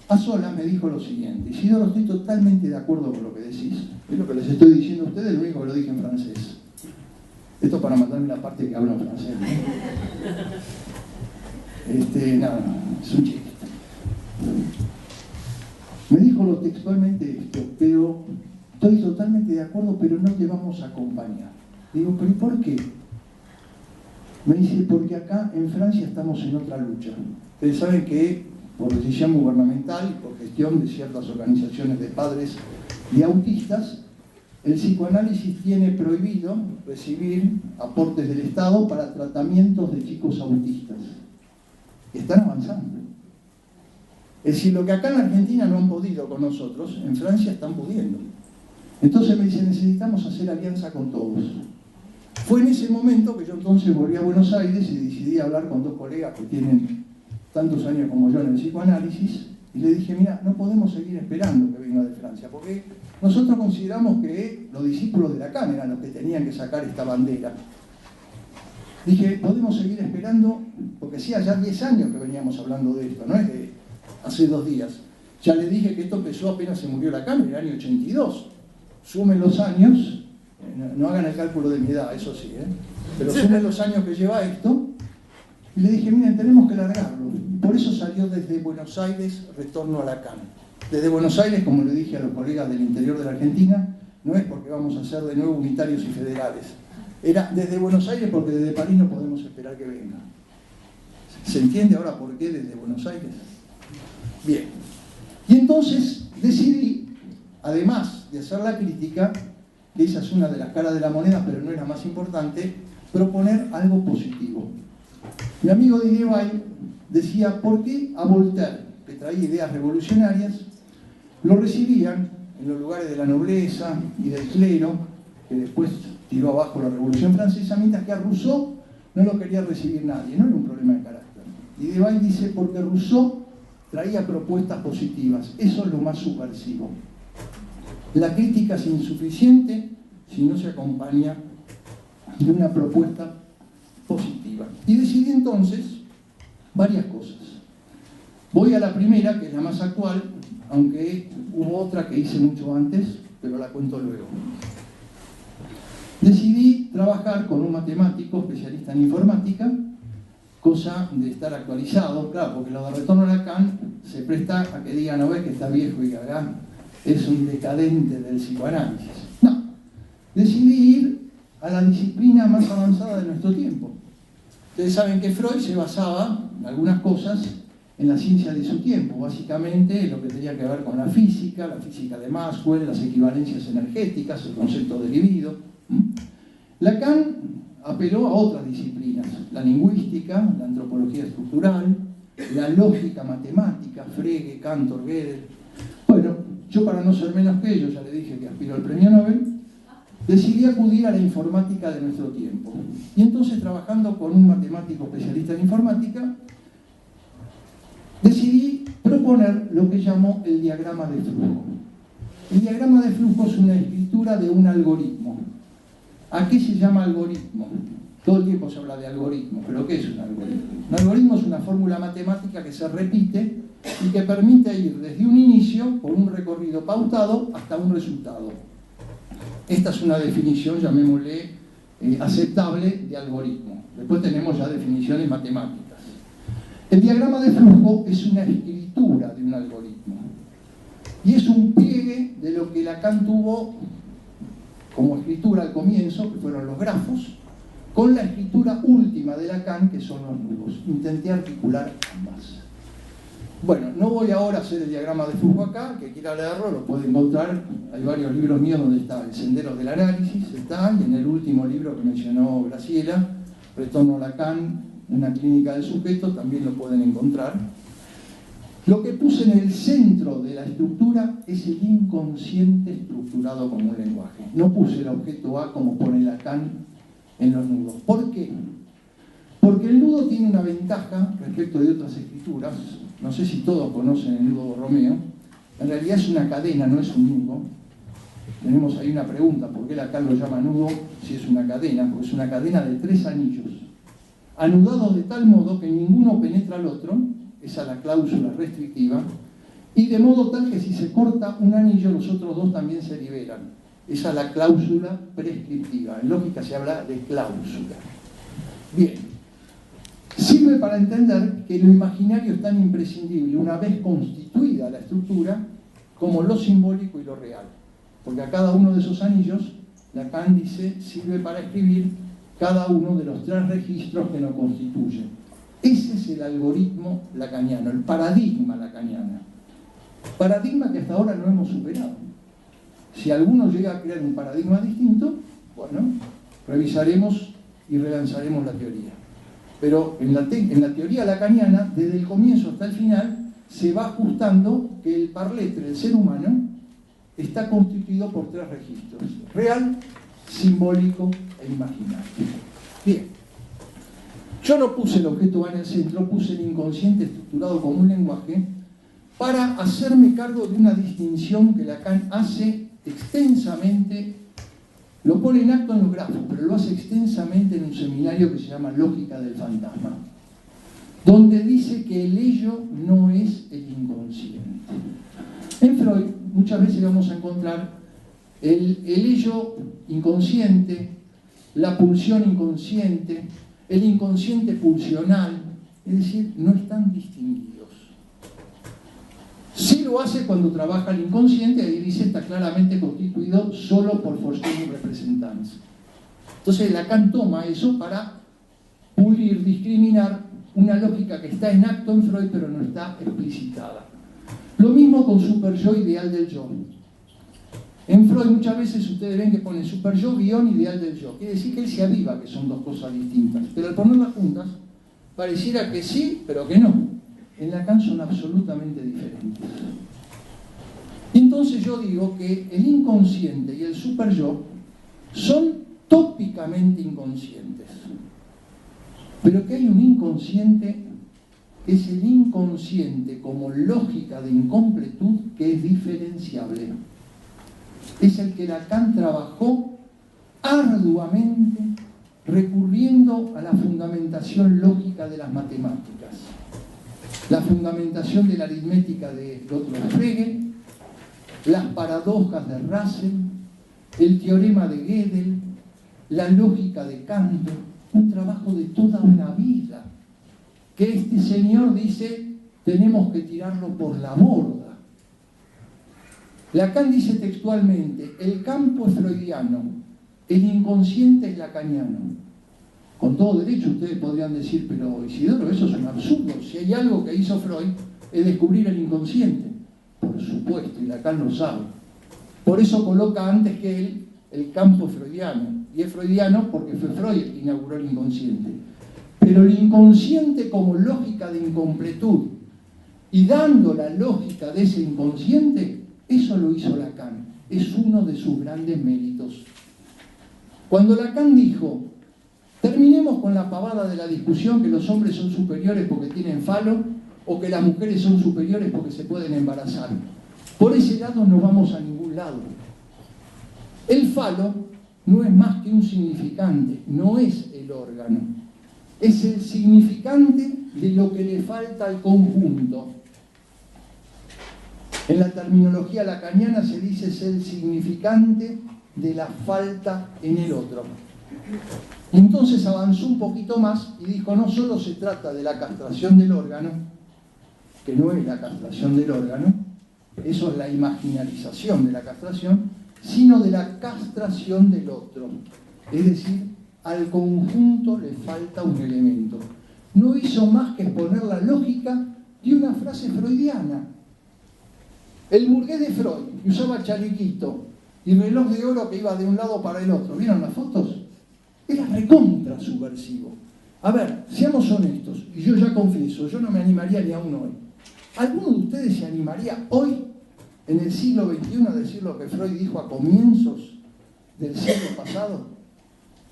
a solas me dijo lo siguiente: Isidoro, estoy totalmente de acuerdo con lo que decís. Es lo que les estoy diciendo a ustedes, lo único que lo dije en francés. Esto para mandarme la parte que hablo en francés, ¿no? Nada, es un chiste. Me dijo textualmente esto, pero estoy totalmente de acuerdo, pero no te vamos a acompañar. Digo, ¿pero y por qué? Me dice, porque acá en Francia estamos en otra lucha. Ustedes saben que por decisión gubernamental y por gestión de ciertas organizaciones de padres y autistas, el psicoanálisis tiene prohibido recibir aportes del Estado para tratamientos de chicos autistas. Están avanzando. Es decir, lo que acá en Argentina no han podido con nosotros, en Francia están pudiendo. Entonces me dice, necesitamos hacer alianza con todos. Fue en ese momento que yo entonces volví a Buenos Aires y decidí hablar con dos colegas que tienen tantos años como yo en el psicoanálisis, y le dije, mira, no podemos seguir esperando que venga de Francia, porque nosotros consideramos que los discípulos de Lacan eran los que tenían que sacar esta bandera. Dije, podemos seguir esperando, porque hacía ya 10 años que veníamos hablando de esto, no es de hace 2 días. Ya le dije que esto empezó apenas se murió Lacan, en el año 82. Sumen los años, no hagan el cálculo de mi edad, eso sí, pero sumen los años que lleva esto, y le dije, miren, tenemos que largarlo. Por eso salió desde Buenos Aires, Retorno a Lacan. Desde Buenos Aires, como le dije a los colegas del interior de la Argentina, no es porque vamos a ser de nuevo unitarios y federales. Era desde Buenos Aires porque desde París no podemos esperar que venga. ¿Se entiende ahora por qué desde Buenos Aires? Bien. Y entonces decidí, además de hacer la crítica, que esa es una de las caras de la moneda, pero no es la más importante, proponer algo positivo. Mi amigo Didier Weil decía, ¿por qué a Voltaire, que traía ideas revolucionarias, lo recibían en los lugares de la nobleza y del clero, que después tiró abajo la Revolución Francesa, mientras que a Rousseau no lo quería recibir nadie? No era un problema de carácter. Didier Weil dice, porque Rousseau traía propuestas positivas. Eso es lo más subversivo. La crítica es insuficiente si no se acompaña de una propuesta positiva. Y decidí entonces varias cosas. Voy a la primera, que es la más actual, aunque hubo otra que hice mucho antes, pero la cuento luego. Decidí trabajar con un matemático especialista en informática, cosa de estar actualizado, claro, porque lo de Retorno a Lacan se presta a que digan, no ves que está viejo y gaga, es un decadente del psicoanálisis. No, decidí ir a la disciplina más avanzada de nuestro tiempo. Ustedes saben que Freud se basaba en algunas cosas en la ciencia de su tiempo, básicamente lo que tenía que ver con la física de Maxwell, las equivalencias energéticas, el concepto de libido. Lacan apeló a otras disciplinas, la lingüística, la antropología estructural, la lógica matemática, Frege, Cantor, Gödel. Bueno, yo para no ser menos que ellos, ya le dije que aspiro al premio Nobel, decidí acudir a la informática de nuestro tiempo. Y entonces, trabajando con un matemático especialista en informática, decidí proponer lo que llamo el diagrama de flujo. El diagrama de flujo es una escritura de un algoritmo. ¿A qué se llama algoritmo? Todo el tiempo se habla de algoritmo, pero ¿qué es un algoritmo? Un algoritmo es una fórmula matemática que se repite y que permite ir desde un inicio, por un recorrido pautado, hasta un resultado. Esta es una definición, llamémosle, aceptable de algoritmo. Después tenemos ya definiciones matemáticas. El diagrama de flujo es una escritura de un algoritmo. Y es un pliegue de lo que Lacan tuvo como escritura al comienzo, que fueron los grafos, con la escritura última de Lacan, que son los nudos. Intenté articular ambas. Bueno, no voy ahora a hacer el diagrama de flujo acá, que quiera leerlo, lo puede encontrar. Hay varios libros míos donde está El Sendero del Análisis, está, y en el último libro que mencionó Graciela, Retorno a Lacan, una clínica del sujeto, también lo pueden encontrar. Lo que puse en el centro de la estructura es el inconsciente estructurado como un lenguaje. No puse el objeto A como pone Lacan en los nudos. ¿Por qué? Porque el nudo tiene una ventaja respecto de otras escrituras. No sé si todos conocen el nudo Borromeo. En realidad es una cadena, no es un nudo. Tenemos ahí una pregunta, ¿por qué Lacan lo llama nudo si es una cadena? Porque es una cadena de 3 anillos, anudados de tal modo que ninguno penetra al otro. Esa es la cláusula restrictiva, y de modo tal que si se corta un anillo, los otros dos también se liberan. Esa es la cláusula prescriptiva. En lógica se habla de cláusula. Bien, sirve para entender que lo imaginario es tan imprescindible, una vez constituida la estructura, como lo simbólico y lo real. Porque a cada uno de esos anillos, Lacan dice, sirve para escribir cada uno de los 3 registros que lo constituyen. Ese es el algoritmo lacaniano, el paradigma lacaniano. Paradigma que hasta ahora no hemos superado. Si alguno llega a crear un paradigma distinto, bueno, revisaremos y relanzaremos la teoría. Pero en la teoría lacaniana, desde el comienzo hasta el final, se va ajustando que el parletre del ser humano está constituido por 3 registros: real, simbólico e imaginario. Bien. Yo no puse el objeto A en el centro, puse el inconsciente estructurado como un lenguaje para hacerme cargo de una distinción que Lacan hace extensamente, lo pone en acto en los grafos, pero lo hace extensamente en un seminario que se llama Lógica del Fantasma, donde dice que el ello no es el inconsciente. En Freud muchas veces vamos a encontrar el ello inconsciente, la pulsión inconsciente, el inconsciente pulsional, es decir, no están distinguidos. Sí lo hace cuando trabaja el inconsciente, ahí dice está claramente constituido solo por Forschung representants. Entonces Lacan toma eso para pulir, discriminar una lógica que está en acto en Freud pero no está explicitada. Lo mismo con super-yo, ideal del yo. En Freud muchas veces ustedes ven que pone super-yo, guión, ideal del yo. Quiere decir que él se aviva que son 2 cosas distintas. Pero al ponerlas juntas, pareciera que sí, pero que no. En Lacan son absolutamente diferentes. Y entonces yo digo que el inconsciente y el super-yo son tópicamente inconscientes. Pero que hay un inconsciente que es el inconsciente como lógica de incompletud que es diferenciable. Es el que Lacan trabajó arduamente, recurriendo a la fundamentación lógica de las matemáticas, la fundamentación de la aritmética de Gottlob Frege, las paradojas de Russell, el teorema de Gödel, la lógica de Kant, un trabajo de toda una vida, que este señor dice, tenemos que tirarlo por la borda. Lacan dice textualmente, el campo es freudiano, el inconsciente es lacaniano. Con todo derecho ustedes podrían decir, pero Isidoro, eso es un absurdo. Si hay algo que hizo Freud, es descubrir el inconsciente. Por supuesto, y Lacan lo sabe. Por eso coloca antes que él el campo freudiano. Y es freudiano porque fue Freud el que inauguró el inconsciente. Pero el inconsciente como lógica de incompletud, y dando la lógica de ese inconsciente, eso lo hizo Lacan. Es uno de sus grandes méritos. Cuando Lacan dijo, terminemos con la pavada de la discusión que los hombres son superiores porque tienen falo o que las mujeres son superiores porque se pueden embarazar. Por ese lado no vamos a ningún lado. El falo no es más que un significante, no es el órgano. Es el significante de lo que le falta al conjunto. En la terminología lacaniana se dice es el significante de la falta en el otro. Y entonces avanzó un poquito más y dijo, no solo se trata de la castración del órgano, que no es la castración del órgano, eso es la imaginarización de la castración, sino de la castración del otro. Es decir, al conjunto le falta un elemento. No hizo más que exponer la lógica de una frase freudiana. El burgués de Freud, que usaba chalequito y reloj de oro que iba de un lado para el otro, ¿vieron las fotos? Era recontra subversivo. A ver, seamos honestos, y yo ya confieso, yo no me animaría ni aún hoy. ¿Alguno de ustedes se animaría hoy, en el siglo XXI, a decir lo que Freud dijo a comienzos del siglo pasado?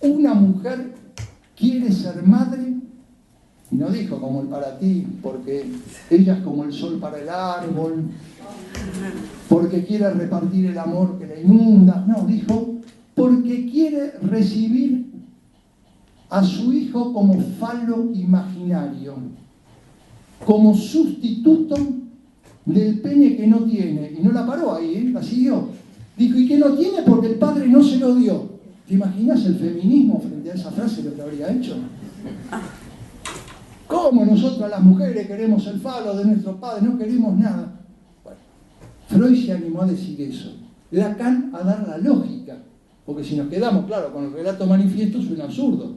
Una mujer quiere ser madre, y no dijo como el para ti, porque ella es como el sol para el árbol, porque quiere repartir el amor que la inunda. No, dijo, porque quiere recibir a su hijo como falo imaginario, como sustituto del pene que no tiene. Y no la paró ahí, la siguió. Dijo, ¿y qué no tiene? Porque el padre no se lo dio. ¿Te imaginas el feminismo frente a esa frase lo que habría hecho? ¿Cómo nosotras las mujeres queremos el falo de nuestro padre? No queremos nada. Bueno, Freud se animó a decir eso. Lacan a dar la lógica. Porque si nos quedamos, claro, con el relato manifiesto suena absurdo.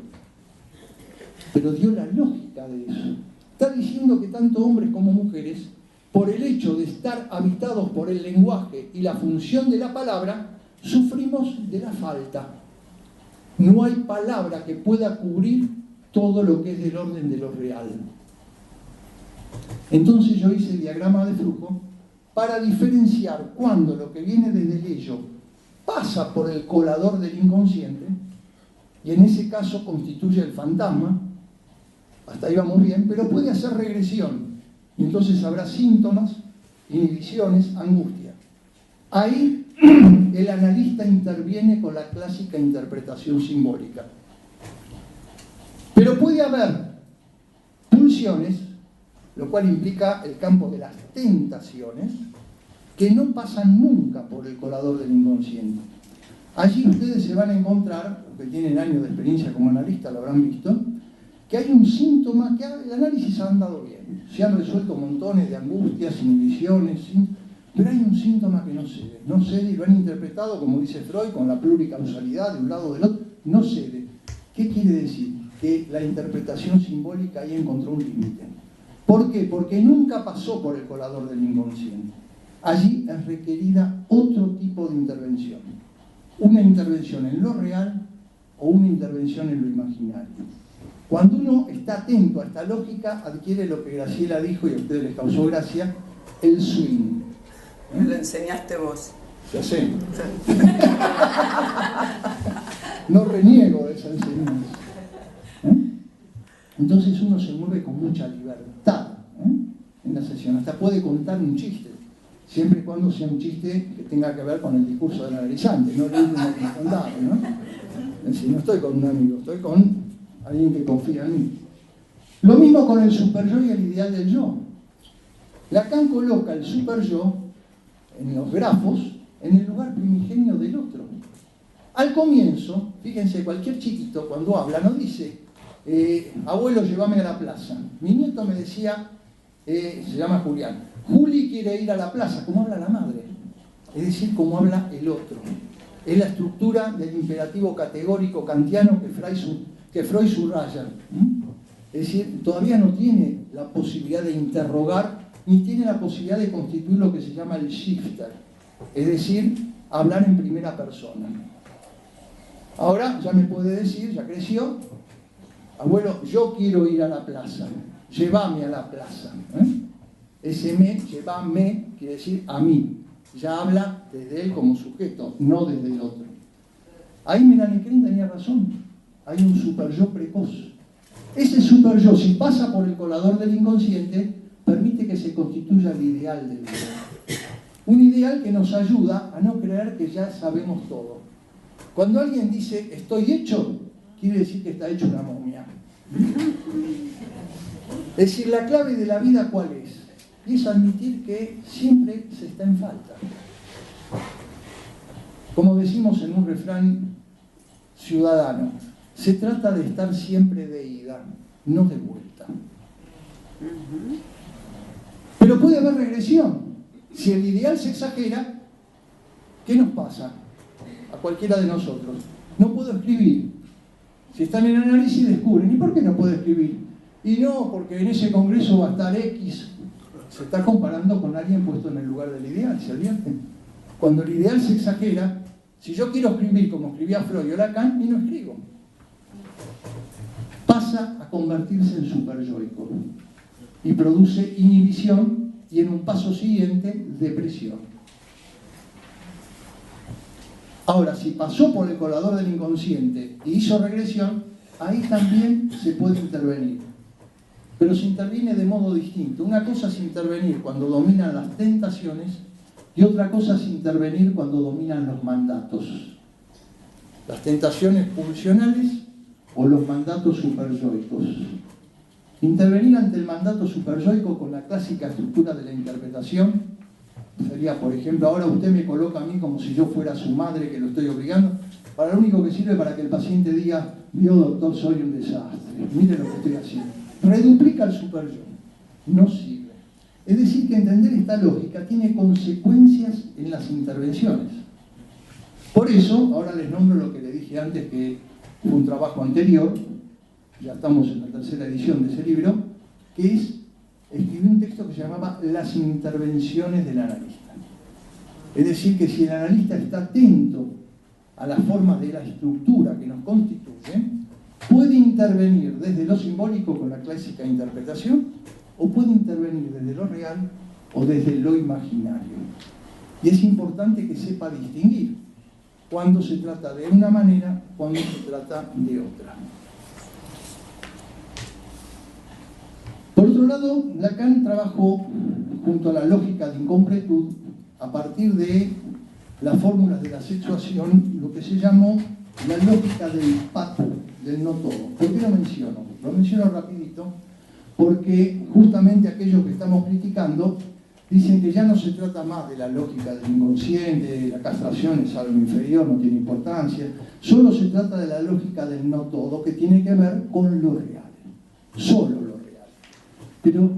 Pero dio la lógica de eso. Está diciendo que tanto hombres como mujeres, por el hecho de estar habitados por el lenguaje y la función de la palabra, sufrimos de la falta. No hay palabra que pueda cubrir todo lo que es del orden de lo real. Entonces yo hice el diagrama de flujo para diferenciar cuando lo que viene desde el ello pasa por el colador del inconsciente, y en ese caso constituye el fantasma. Hasta ahí vamos bien, pero puede hacer regresión. Y entonces habrá síntomas, inhibiciones, angustia. Ahí el analista interviene con la clásica interpretación simbólica. Pero puede haber pulsiones, lo cual implica el campo de las tentaciones, que no pasan nunca por el colador del inconsciente. Allí ustedes se van a encontrar, los que tienen años de experiencia como analista lo habrán visto, que hay un síntoma que el análisis ha andado bien. Se han resuelto montones de angustias, inhibiciones, pero hay un síntoma que no cede y lo han interpretado, como dice Freud, con la pluricausalidad de un lado o del otro, no cede. ¿Qué quiere decir? Que la interpretación simbólica ahí encontró un límite. ¿Por qué? Porque nunca pasó por el colador del inconsciente. Allí es requerida otro tipo de intervención. Una intervención en lo real o una intervención en lo imaginario. Cuando uno está atento a esta lógica, adquiere lo que Graciela dijo, y a ustedes les causó gracia, el swing. Lo enseñaste vos. Ya sé. No reniego de esa enseñanza. Entonces uno se mueve con mucha libertad en la sesión. Hasta puede contar un chiste, siempre y cuando sea un chiste que tenga que ver con el discurso del analizante, no el último que contaron, ¿no? Es decir, no estoy con un amigo, estoy con alguien que confía en mí. Lo mismo con el superyo y el ideal del yo. Lacan coloca el superyo en los grafos en el lugar primigenio del otro. Al comienzo, fíjense, cualquier chiquito cuando habla no dice abuelo, llévame a la plaza. Mi nieto me decía, se llama Julián, Juli quiere ir a la plaza, como habla la madre. Es decir, como habla el otro. Es la estructura del imperativo categórico kantiano que Freud subraya. Es decir, todavía no tiene la posibilidad de interrogar, ni tiene la posibilidad de constituir lo que se llama el shifter. Es decir, hablar en primera persona. Ahora ya me puede decir, ya creció, abuelo, yo quiero ir a la plaza, llévame a la plaza. Ese me, llévame, quiere decir a mí. Ya habla desde él como sujeto, no desde el otro. Ahí Melanie Klein tenía razón. Hay un superyo precoz. Ese superyo, si pasa por el colador del inconsciente, permite que se constituya el ideal del yo. Un ideal que nos ayuda a no creer que ya sabemos todo. Cuando alguien dice, estoy hecho, quiere decir que está hecho una momia. Es decir, la clave de la vida, ¿cuál es? Y es admitir que siempre se está en falta. Como decimos en un refrán ciudadano, se trata de estar siempre de ida, no de vuelta. Pero puede haber regresión. Si el ideal se exagera, ¿qué nos pasa? A cualquiera de nosotros. No puedo escribir. Si están en análisis descubren, ¿y por qué no puedo escribir? Y no, porque en ese congreso va a estar X. Se está comparando con alguien puesto en el lugar del ideal, ¿se advierten? Cuando el ideal se exagera, si yo quiero escribir como escribía Freud o Lacan, y no escribo. Pasa a convertirse en superyoico y produce inhibición y en un paso siguiente, depresión. Ahora, si pasó por el colador del inconsciente y hizo regresión, ahí también se puede intervenir. Pero se interviene de modo distinto. Una cosa es intervenir cuando dominan las tentaciones y otra cosa es intervenir cuando dominan los mandatos. Las tentaciones pulsionales o los mandatos superyoicos. Intervenir ante el mandato superyoico con la clásica estructura de la interpretación sería, por ejemplo, ahora usted me coloca a mí como si yo fuera su madre que lo estoy obligando, para lo único que sirve para que el paciente diga, yo doctor soy un desastre, mire lo que estoy haciendo. Reduplica el superyo, no sirve. Es decir, que entender esta lógica tiene consecuencias en las intervenciones. Por eso, ahora les nombro lo que le dije antes, que fue un trabajo anterior, ya estamos en la tercera edición de ese libro, que es escribir un texto que se llamaba Las intervenciones del analista. Es decir, que si el analista está atento a las formas de la estructura que nos constituye, puede intervenir desde lo simbólico con la clásica interpretación o puede intervenir desde lo real o desde lo imaginario. Y es importante que sepa distinguir cuando se trata de una manera, cuando se trata de otra. Por otro lado, Lacan trabajó junto a la lógica de incompletud a partir de las fórmulas de la sexuación, lo que se llamó la lógica del pato, del no todo. ¿Por qué lo menciono? Lo menciono rapidito porque justamente aquellos que estamos criticando dicen que ya no se trata más de la lógica del inconsciente, la castración es algo inferior, no tiene importancia, solo se trata de la lógica del no todo, que tiene que ver con lo real, solo lo real. Pero,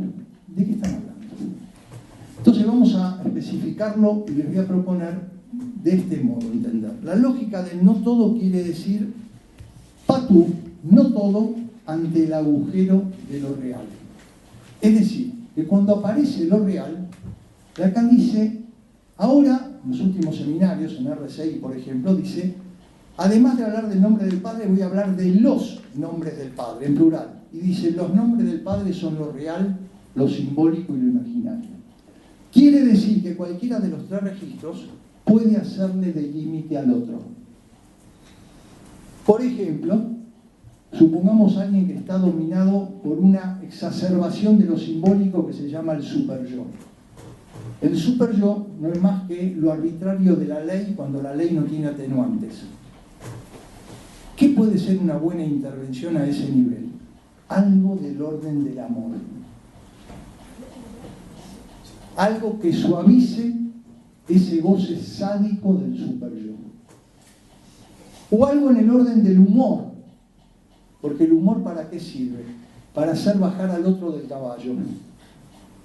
¿de qué están hablando? Entonces vamos a especificarlo y les voy a proponer de este modo entender. La lógica del no todo quiere decir patú, no todo ante el agujero de lo real. Es decir, que cuando aparece lo real, Lacan dice, ahora, en los últimos seminarios, en R6, por ejemplo, dice, además de hablar del nombre del Padre, voy a hablar de los nombres del Padre, en plural. Y dice, los nombres del Padre son lo real, lo simbólico y lo imaginario. Quiere decir que cualquiera de los tres registros puede hacerle de límite al otro. Por ejemplo, supongamos a alguien que está dominado por una exacerbación de lo simbólico que se llama el superyo. El superyo no es más que lo arbitrario de la ley cuando la ley no tiene atenuantes. ¿Qué puede ser una buena intervención a ese nivel? Algo del orden del amor. Algo que suavice ese goce sádico del superyo. O algo en el orden del humor. Porque el humor, ¿para qué sirve? Para hacer bajar al otro del caballo.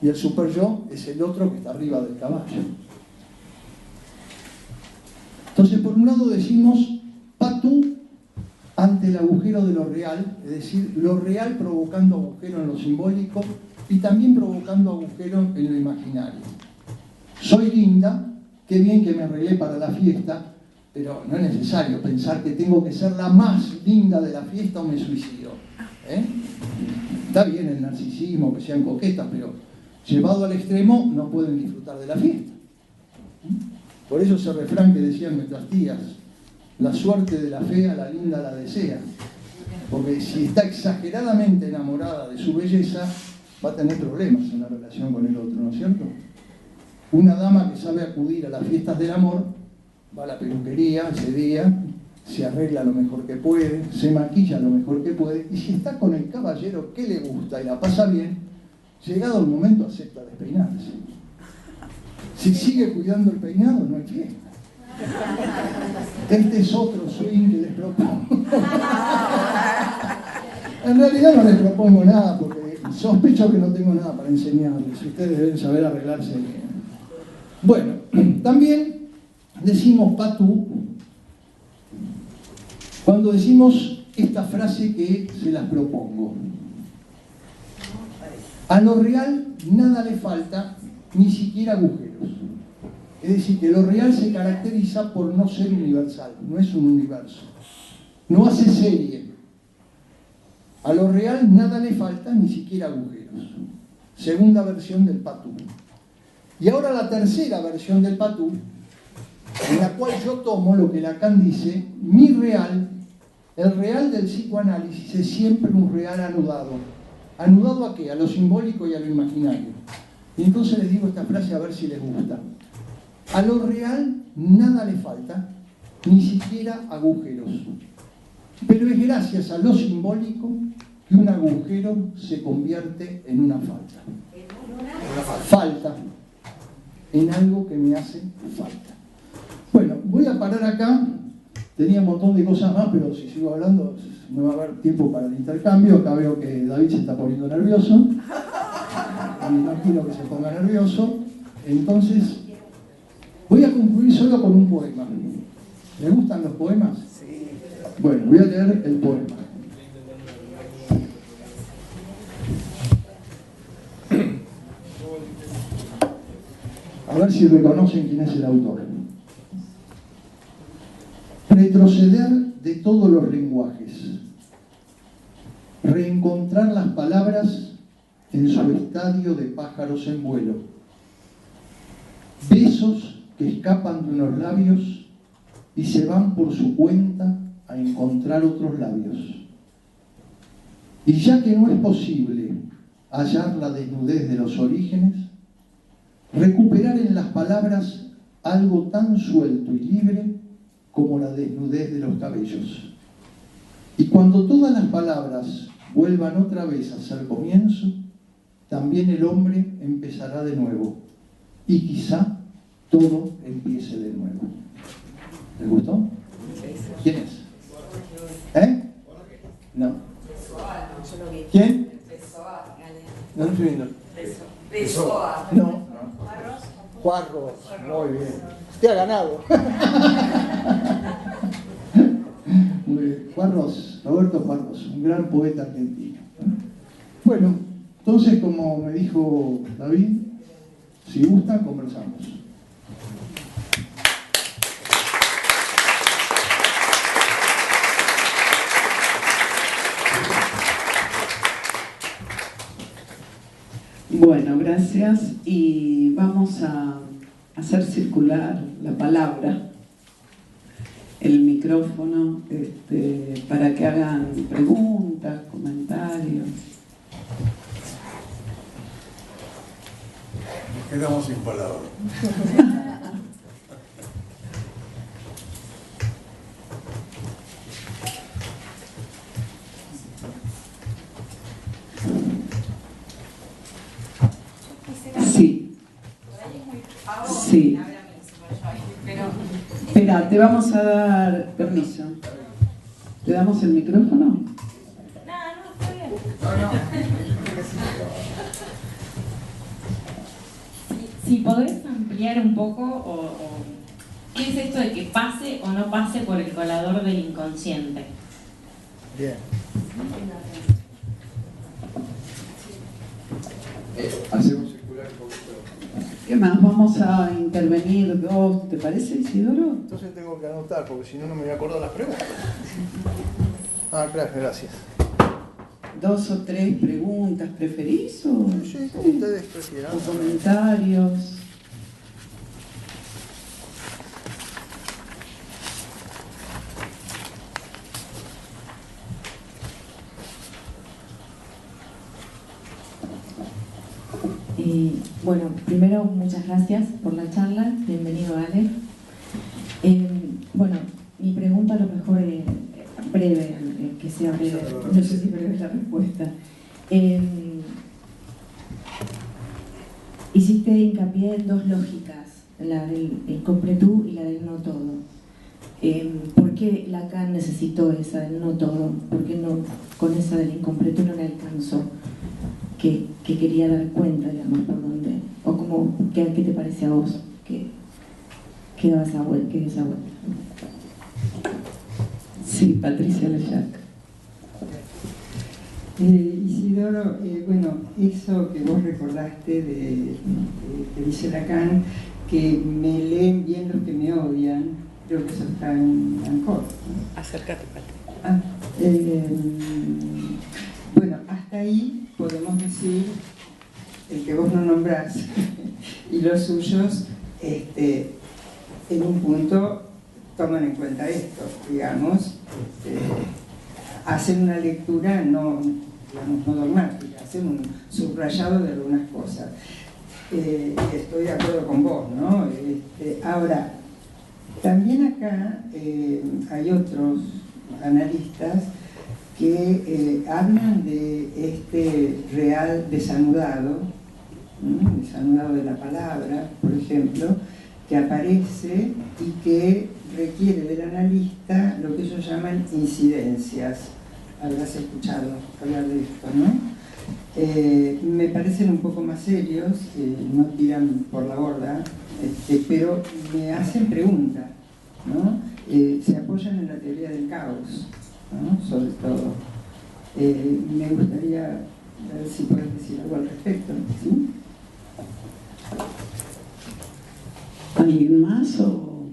Y el superyo es el otro que está arriba del caballo. Entonces, por un lado decimos patú ante el agujero de lo real, es decir, lo real provocando agujero en lo simbólico y también provocando agujero en lo imaginario. Soy linda, qué bien que me arreglé para la fiesta, pero no es necesario pensar que tengo que ser la más linda de la fiesta o me suicido. Está bien el narcisismo, que sean coquetas, pero llevado al extremo no pueden disfrutar de la fiesta. Por eso ese refrán que decían nuestras tías, la suerte de la fea, la linda la desea. Porque si está exageradamente enamorada de su belleza, va a tener problemas en la relación con el otro, ¿no es cierto? Una dama que sabe acudir a las fiestas del amor, va a la peluquería ese día, se arregla lo mejor que puede, se maquilla lo mejor que puede, y si está con el caballero que le gusta y la pasa bien, llegado el momento acepta despeinarse. Si sigue cuidando el peinado, no hay fiesta. Este es otro swing que les propongo. En realidad no les propongo nada porque sospecho que no tengo nada para enseñarles. Ustedes deben saber arreglarse bien. Bueno, también decimos patú cuando decimos esta frase que se las propongo. A lo real nada le falta, ni siquiera agujeros. Es decir, que lo real se caracteriza por no ser universal, no es un universo. No hace serie. A lo real nada le falta, ni siquiera agujeros. Segunda versión del patú. Y ahora la tercera versión del patú, en la cual yo tomo lo que Lacan dice, mi real, el real del psicoanálisis es siempre un real anudado. ¿Anudado a qué? A lo simbólico y a lo imaginario. Y entonces les digo esta frase a ver si les gusta. A lo real nada le falta, ni siquiera agujeros. Pero es gracias a lo simbólico que un agujero se convierte en una falta. Falta. En algo que me hace falta. Bueno, voy a parar acá. Tenía un montón de cosas más, pero si sigo hablando no va a haber tiempo para el intercambio. Acá veo que David se está poniendo nervioso. Y no quiero que se ponga nervioso. Entonces, voy a concluir solo con un poema. ¿Les gustan los poemas? Sí. Bueno, voy a leer el poema. A ver si reconocen quién es el autor. Retroceder de todos los lenguajes. Reencontrar las palabras en su estadio de pájaros en vuelo. Besos que escapan de unos labios y se van por su cuenta a encontrar otros labios. Y ya que no es posible hallar la desnudez de los orígenes, recuperar en las palabras algo tan suelto y libre como la desnudez de los cabellos. Y cuando todas las palabras vuelvan otra vez a ser comienzo, también el hombre empezará de nuevo. Y quizá todo empiece de nuevo. ¿Les gustó? ¿Quién es? ¿Eh? No. ¿Quién? No estoy viendo. No. Cuarros. Muy bien. Usted ha ganado. Muy bien. Cuarros, Roberto Cuarros, un gran poeta argentino. Bueno, entonces, como me dijo David, si gustan, conversamos. Bueno, gracias. Y vamos a hacer circular la palabra, el micrófono, para que hagan preguntas, comentarios. Nos quedamos sin palabras. Te vamos a dar permiso. ¿Te damos el micrófono? No, está bien. Si podés ampliar un poco, ¿qué es esto de que pase o no pase por el colador del inconsciente? Bien. Hacemos circular un poquito. ¿Qué más? Vamos a intervenir dos, ¿te parece, Isidoro? Entonces tengo que anotar, porque si no, no me voy a acordar las preguntas. Ah, claro, gracias. 2 o 3 preguntas, ¿preferís? O, Sí, como ustedes prefieran. o comentarios. Bueno, primero muchas gracias por la charla, bienvenido Ale. Bueno, mi pregunta a lo mejor es breve, que sea breve, no sé si breve es la respuesta. Hiciste hincapié en dos lógicas, la del incompletud y la del no todo. ¿Por qué Lacan necesitó esa del no todo? ¿Por qué no, con esa del incompletud no le alcanzó? Que quería dar cuenta, digamos, por dónde, o como, ¿qué te parece a vos que da esa vuelta? Sí, Patricia Leyac. Isidoro, bueno, eso que vos recordaste que dice Lacan, que me leen bien los que me odian, creo que eso está en Ancor, ¿no? Acércate, Patricia. Bueno, hasta ahí podemos decir el que vos no nombrás y los suyos en un punto toman en cuenta esto, digamos, hacen una lectura no dogmática, hacen un subrayado de algunas cosas. Estoy de acuerdo con vos, ¿no? Ahora, también acá hay otros analistas que hablan de este real desanudado de la palabra, por ejemplo, que aparece y que requiere del analista lo que ellos llaman incidencias. Habrás escuchado hablar de esto, ¿no? Me parecen un poco más serios, no tiran por la borda, pero me hacen preguntas, ¿no? Se apoyan en la teoría del caos, ¿no? Sobre todo. Me gustaría ver si puedes decir algo al respecto, ¿sí? ¿Alguien más o...?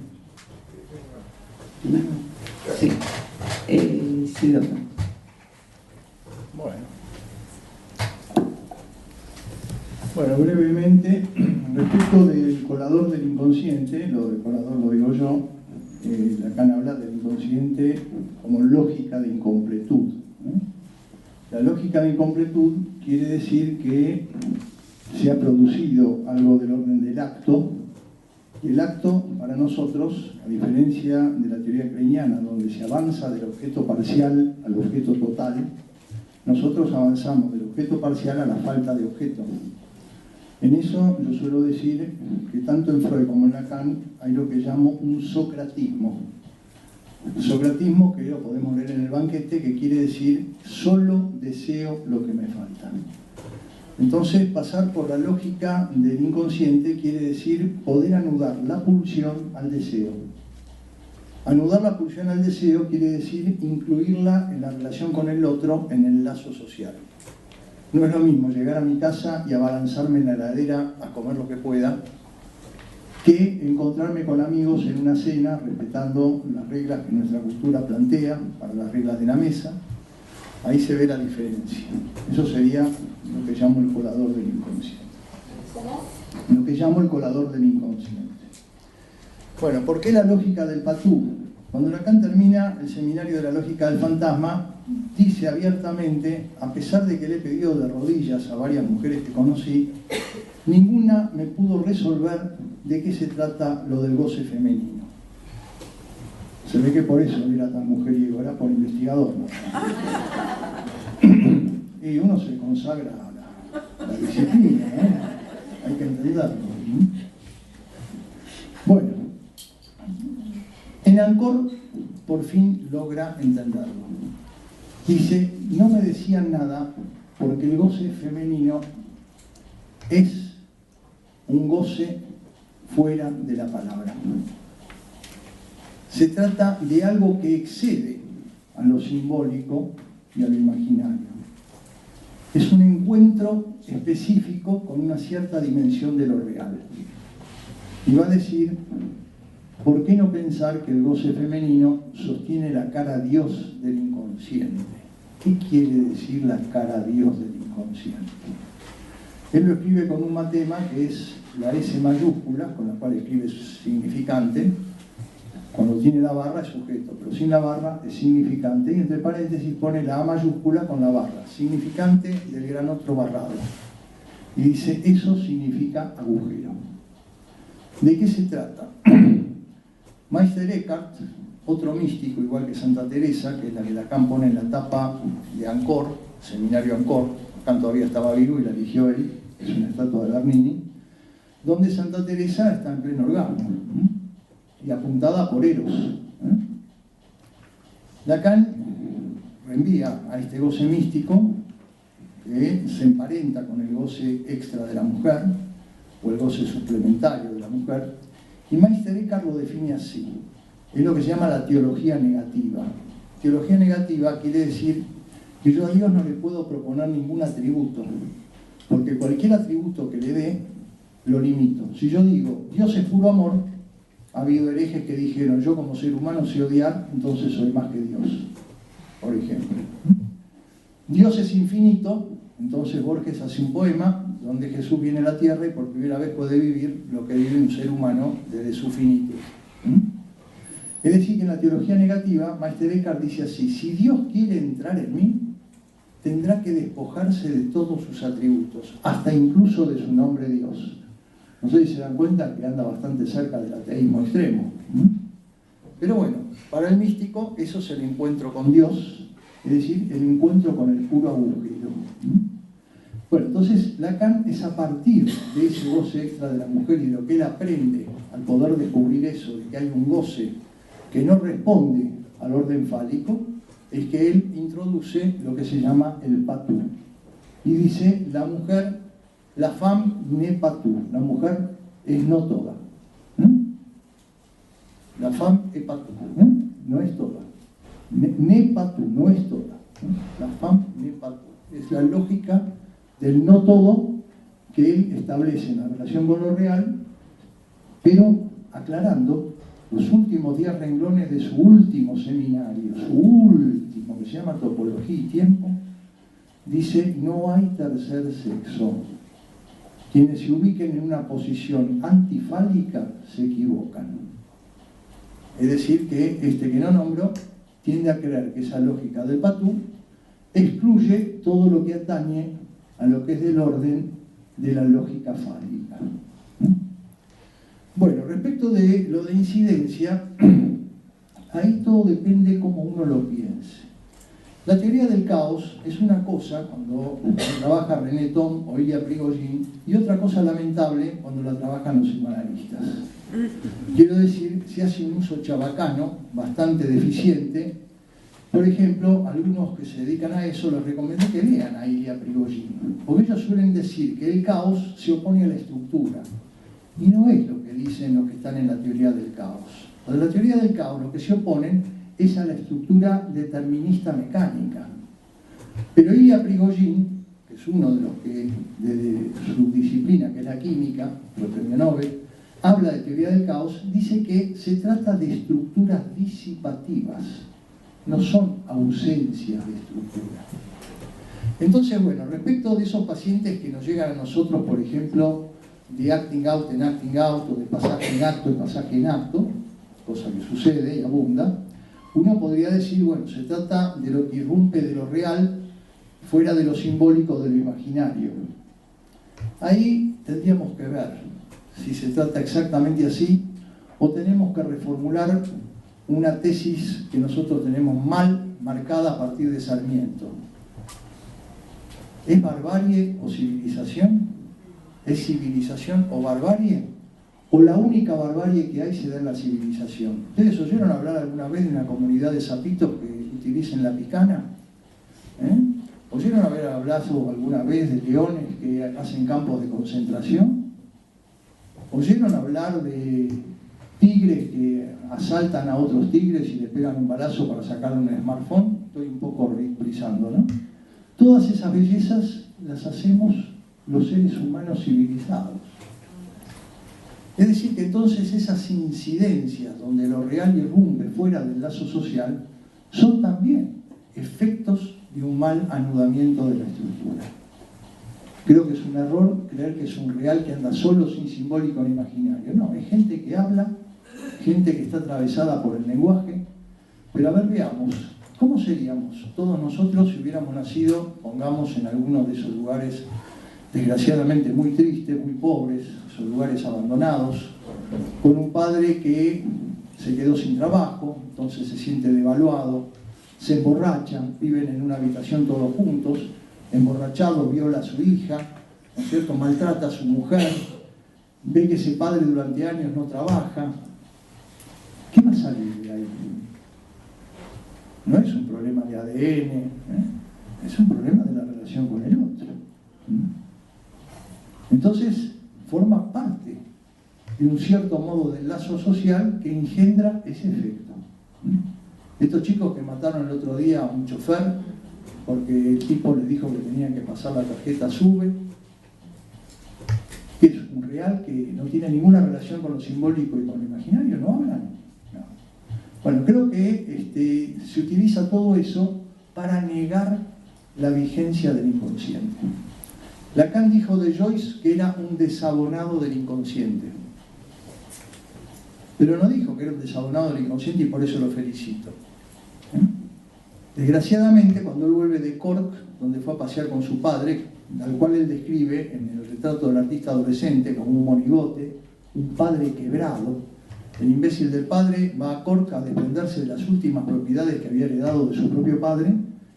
No. Sí. Isidoro. Bueno, brevemente, respecto del colador del inconsciente, lo del colador lo digo yo, Lacan habla del inconsciente como lógica de incompletud, ¿no? La lógica de incompletud quiere decir que se ha producido algo del orden del acto, y el acto para nosotros, a diferencia de la teoría kleiniana, donde se avanza del objeto parcial al objeto total, nosotros avanzamos del objeto parcial a la falta de objeto. En eso yo suelo decir que tanto en Freud como en Lacan hay lo que llamo un socratismo. Socratismo que lo podemos leer en el banquete, que quiere decir solo deseo lo que me falta. Entonces, pasar por la lógica del inconsciente quiere decir poder anudar la pulsión al deseo. Anudar la pulsión al deseo quiere decir incluirla en la relación con el otro, en el lazo social. No es lo mismo llegar a mi casa y abalanzarme en la heladera a comer lo que pueda, que encontrarme con amigos en una cena respetando las reglas que nuestra cultura plantea para las reglas de la mesa. Ahí se ve la diferencia. Eso sería lo que llamo el colador del inconsciente. Lo que llamo el colador del inconsciente. Bueno, ¿por qué la lógica del patú? Cuando Lacan termina el seminario de la lógica del fantasma, dice abiertamente, a pesar de que le he pedido de rodillas a varias mujeres que conocí, ninguna me pudo resolver de qué se trata lo del goce femenino. Se ve que por eso era tan mujeriego, era por investigador, ¿no? Y uno se consagra a la disciplina, ¿no? Hay que entenderlo. Bueno, En Angkor por fin logra entenderlo. Dice, no me decían nada porque el goce femenino es un goce fuera de la palabra. Se trata de algo que excede a lo simbólico y a lo imaginario. Es un encuentro específico con una cierta dimensión de lo real. Y va a decir, ¿por qué no pensar que el goce femenino sostiene la cara a Dios del inconsciente? ¿Qué quiere decir la cara a Dios del inconsciente? Él lo escribe con un matema que es la S mayúscula, con la cual escribe significante. Cuando tiene la barra es sujeto, pero sin la barra es significante. Y entre paréntesis pone la A mayúscula con la barra, significante del gran otro barrado. Y dice, eso significa agujero. ¿De qué se trata? Meister Eckhart, otro místico, igual que Santa Teresa, que es la que Lacan pone en la tapa de Angkor, seminario Angkor, acá todavía estaba vivo y la eligió él, es una estatua de Bernini, donde Santa Teresa está en pleno orgasmo y apuntada por Eros. Lacan reenvía a este goce místico que se emparenta con el goce extra de la mujer o el goce suplementario de la mujer, y Meister Eckhart lo define así. Es lo que se llama la teología negativa. Teología negativa quiere decir que yo a Dios no le puedo proponer ningún atributo, porque cualquier atributo que le dé, lo limito. Si yo digo, Dios es puro amor, ha habido herejes que dijeron, yo como ser humano sé odiar, entonces soy más que Dios, por ejemplo. Dios es infinito, entonces Borges hace un poema donde Jesús viene a la tierra y por primera vez puede vivir lo que vive un ser humano desde su finitud. Es decir, que en la teología negativa, Meister Eckhart dice así, si Dios quiere entrar en mí, tendrá que despojarse de todos sus atributos, hasta incluso de su nombre Dios. No sé si se dan cuenta que anda bastante cerca del ateísmo extremo. Pero bueno, para el místico eso es el encuentro con Dios, es decir, el encuentro con el puro agujero. Bueno, entonces Lacan es a partir de ese goce extra de la mujer y de lo que él aprende al poder descubrir eso, de que hay un goce que no responde al orden fálico, es que él introduce lo que se llama el patou. Y dice, la mujer, la femme n'est pas tout, la mujer es no toda. La femme est pas tout, no es toda. N'est pas tout, no es toda. La femme n'est pas tout. Es la lógica del no todo que él establece en la relación con lo real, pero aclarando los últimos 10 renglones de su último seminario, su último, que se llama Topología y Tiempo, dice, no hay tercer sexo. Quienes se ubiquen en una posición antifálica se equivocan. Es decir, que este que no nombro tiende a creer que esa lógica del patou excluye todo lo que atañe a lo que es del orden de la lógica fálica. Bueno, respecto de lo de incidencia, ahí todo depende cómo uno lo piense. La teoría del caos es una cosa cuando trabaja René Thom o Ilya Prigogine, y otra cosa lamentable cuando la trabajan los psicoanalistas. Quiero decir, se hace un uso chabacano bastante deficiente. Por ejemplo, algunos que se dedican a eso les recomiendo que lean a Ilya Prigogine, porque ellos suelen decir que el caos se opone a la estructura, y no es lo que dicen los que están en la teoría del caos. En la teoría del caos lo que se oponen es a la estructura determinista mecánica. Pero Ilya Prigogine, que es uno de los que, de su disciplina, que es la química, el premio Nobel, habla de teoría del caos, dice que se trata de estructuras disipativas, no son ausencias de estructura. Entonces, bueno, respecto de esos pacientes que nos llegan a nosotros, por ejemplo, de acting out en acting out, o de pasaje en acto en pasaje en acto, cosa que sucede y abunda, uno podría decir, bueno, se trata de lo que irrumpe de lo real fuera de lo simbólico, de lo imaginario. Ahí tendríamos que ver si se trata exactamente así o tenemos que reformular una tesis que nosotros tenemos mal marcada a partir de Sarmiento. ¿Es barbarie o civilización? ¿Es civilización o barbarie? o la única barbarie que hay se da en la civilización. ¿Ustedes oyeron hablar alguna vez de una comunidad de sapitos que utilicen la picana? ¿Oyeron haber hablado alguna vez de leones que hacen campos de concentración? ¿Oyeron hablar de tigres que asaltan a otros tigres y le pegan un balazo para sacarle un smartphone? Estoy un poco ridiculizando, ¿no? Todas esas bellezas las hacemos los seres humanos civilizados. Es decir, que entonces esas incidencias donde lo real irrumpe fuera del lazo social son también efectos de un mal anudamiento de la estructura. Creo que es un error creer que es un real que anda solo, sin simbólico ni imaginario. No, hay gente que habla, gente que está atravesada por el lenguaje. Pero a ver, veamos, ¿cómo seríamos todos nosotros si hubiéramos nacido, pongamos, en alguno de esos lugares desgraciadamente muy tristes, muy pobres, esos lugares abandonados, con un padre que se quedó sin trabajo, entonces se siente devaluado, se emborrachan, viven en una habitación todos juntos, emborrachado, viola a su hija, ¿no es cierto?, maltrata a su mujer, ve que ese padre durante años no trabaja? ¿Qué va a salir de ahí? No es un problema de ADN, es un problema de la relación con el otro. Entonces, forma parte de un cierto modo del lazo social que engendra ese efecto. Estos chicos que mataron el otro día a un chofer porque el tipo les dijo que tenían que pasar la tarjeta SUBE, que es un real que no tiene ninguna relación con lo simbólico y con lo imaginario, ¿no hablan? No. Bueno, creo que se utiliza todo eso para negar la vigencia del inconsciente. Lacan dijo de Joyce que era un desabonado del inconsciente. Pero no dijo que era un desabonado del inconsciente y por eso lo felicito. Desgraciadamente, cuando él vuelve de Cork, donde fue a pasear con su padre, al cual él describe en el retrato del artista adolescente como un monigote, un padre quebrado, el imbécil del padre va a Cork a desprenderse de las últimas propiedades que había heredado de su propio padre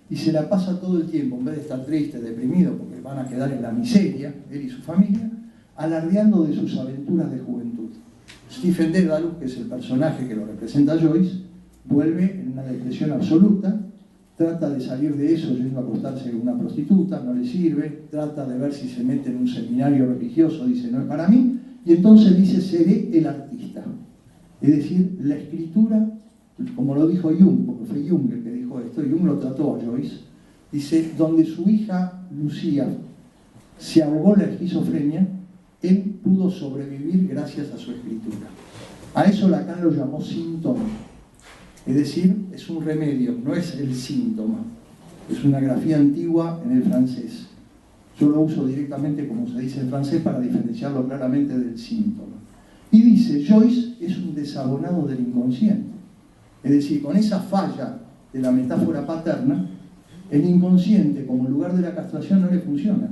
y se la pasa todo el tiempo, en vez de estar triste, deprimido, porque van a quedar en la miseria, él y su familia, alardeando de sus aventuras de juventud. Stephen Dedalus, que es el personaje que lo representa a Joyce, vuelve en una depresión absoluta, trata de salir de eso yendo a acostarse con una prostituta, no le sirve, trata de ver si se mete en un seminario religioso, dice no es para mí, y entonces dice seré el artista. Es decir, la escritura, como lo dijo Jung, porque fue Jung el que dijo esto, Jung lo trató a Joyce, dice, donde su hija Lucía se ahogó en la esquizofrenia, él pudo sobrevivir gracias a su escritura. A eso Lacan lo llamó síntoma. Es decir, es un remedio, no es el síntoma. Es una grafía antigua en el francés. Yo lo uso directamente, como se dice en francés, para diferenciarlo claramente del síntoma. Y dice, Joyce es un desabonado del inconsciente. Es decir, con esa falla de la metáfora paterna, el inconsciente como lugar de la castración no le funciona.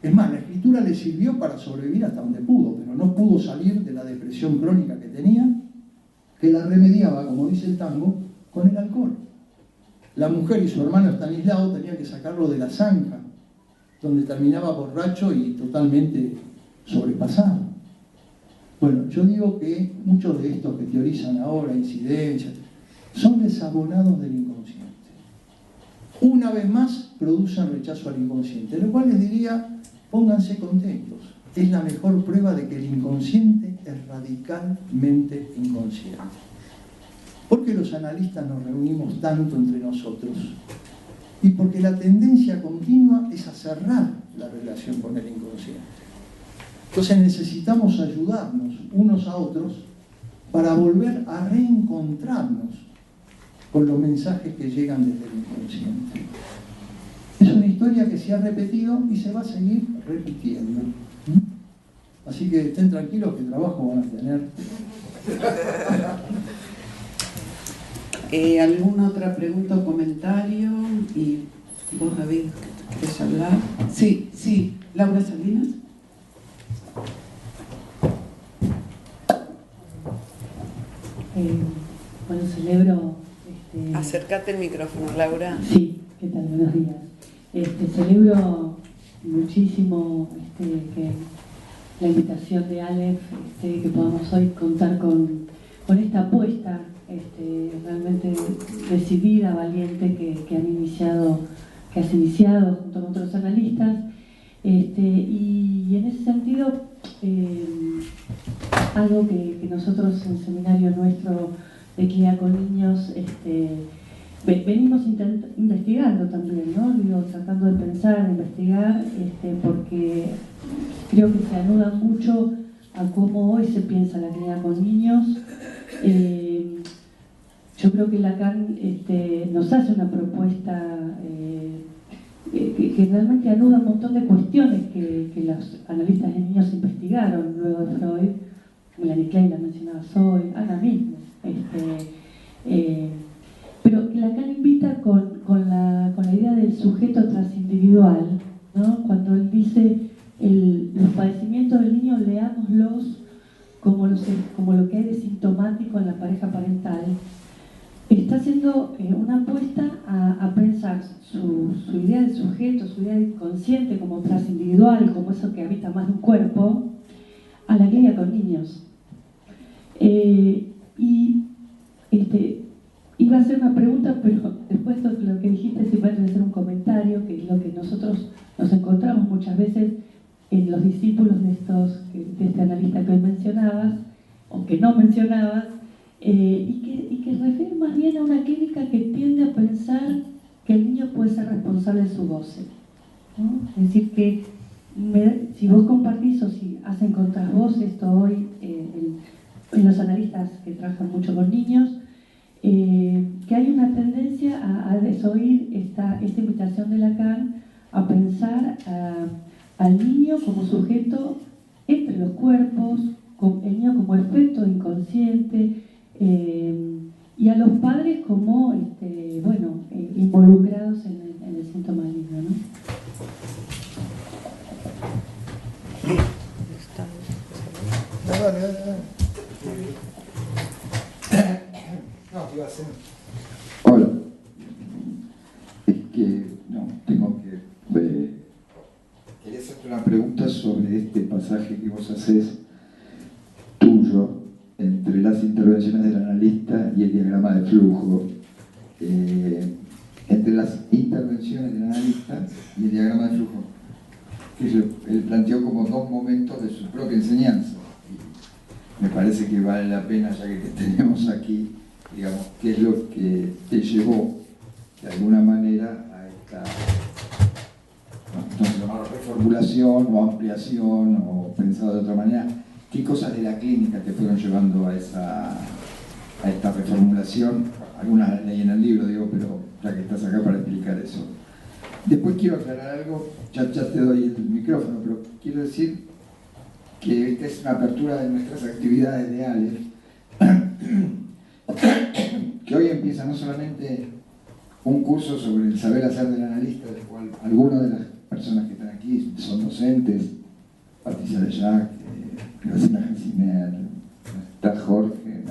Es más, la escritura le sirvió para sobrevivir hasta donde pudo, pero no pudo salir de la depresión crónica que tenía, que la remediaba, como dice el tango, con el alcohol. La mujer y su hermano Estanislao tenían que sacarlo de la zanja, donde terminaba borracho y totalmente sobrepasado. Bueno, yo digo que muchos de estos que teorizan ahora incidencias son desabonados del inconsciente. Una vez más producen rechazo al inconsciente, lo cual les diría, pónganse contentos. Es la mejor prueba de que el inconsciente es radicalmente inconsciente. ¿Por qué los analistas nos reunimos tanto entre nosotros? Y porque la tendencia continua es a cerrar la relación con el inconsciente. Entonces necesitamos ayudarnos unos a otros para volver a reencontrarnos con los mensajes que llegan desde el inconsciente. Es una historia que se ha repetido y se va a seguir repitiendo. Así que estén tranquilos que trabajo van a tener. ¿Alguna otra pregunta o comentario? Y vos, David, ¿querés hablar? Sí, Laura Salinas. Bueno, celebro... Acércate el micrófono, Laura. Sí, ¿qué tal? Buenos días. Celebro muchísimo que la invitación de Aleph, que podamos hoy contar con esta apuesta realmente decidida, valiente, que has iniciado junto con otros analistas. Y en ese sentido, algo que nosotros en el seminario nuestro de Clínica con Niños venimos investigando también, ¿no? Digo, tratando de pensar, de investigar, porque creo que se anuda mucho a cómo hoy se piensa la clínica con niños. Yo creo que Lacan nos hace una propuesta que realmente anuda un montón de cuestiones que los analistas de niños investigaron luego de Freud. Melanie Klein la mencionabas hoy, Ana mismo. Pero que Lacan invita con la idea del sujeto transindividual, ¿no? Cuando él dice los padecimientos del niño, leámoslos como lo que hay de sintomático en la pareja parental. Está haciendo una apuesta a pensar su idea de sujeto, su idea de inconsciente como transindividual, como eso que habita más de un cuerpo, a la clínica con niños. Iba a hacer una pregunta, pero después de lo que dijiste se va a hacer un comentario, que es lo que nosotros nos encontramos muchas veces en los discípulos de este analista que hoy mencionabas, o que no mencionabas, y que refiere más bien a una clínica que tiende a pensar que el niño puede ser responsable de su goce, ¿no? Es decir, que si vos compartís o si encontrás vos esto hoy en los analistas que trabajan mucho con niños, que hay una tendencia a desoír esta invitación de Lacan a pensar al niño como sujeto entre los cuerpos, el niño como efecto inconsciente, y a los padres como involucrados en el síntoma maligno, ¿no? Hola. Es que tengo que quería hacerte una pregunta sobre este pasaje que vos haces tuyo entre las intervenciones del analista y el diagrama de flujo. Entre las intervenciones del analista y el diagrama de flujo, que él planteó como dos momentos de su propia enseñanza. Y me parece que vale la pena, ya que te tenemos aquí, digamos, qué es lo que te llevó de alguna manera a esta, no sé, llamarlo reformulación o ampliación o pensado de otra manera. ¿Qué cosas de la clínica te fueron llevando a esta reformulación? Algunas leí en el libro, digo, pero ya que estás acá para explicar eso. Después quiero aclarar algo, ya te doy el micrófono, pero quiero decir que esta es una apertura de nuestras actividades de Aleph, que hoy empieza no solamente un curso sobre el saber hacer del analista, del cual algunas de las personas que están aquí son docentes, Patricia Lejac, Graciela Jacimer, está Jorge,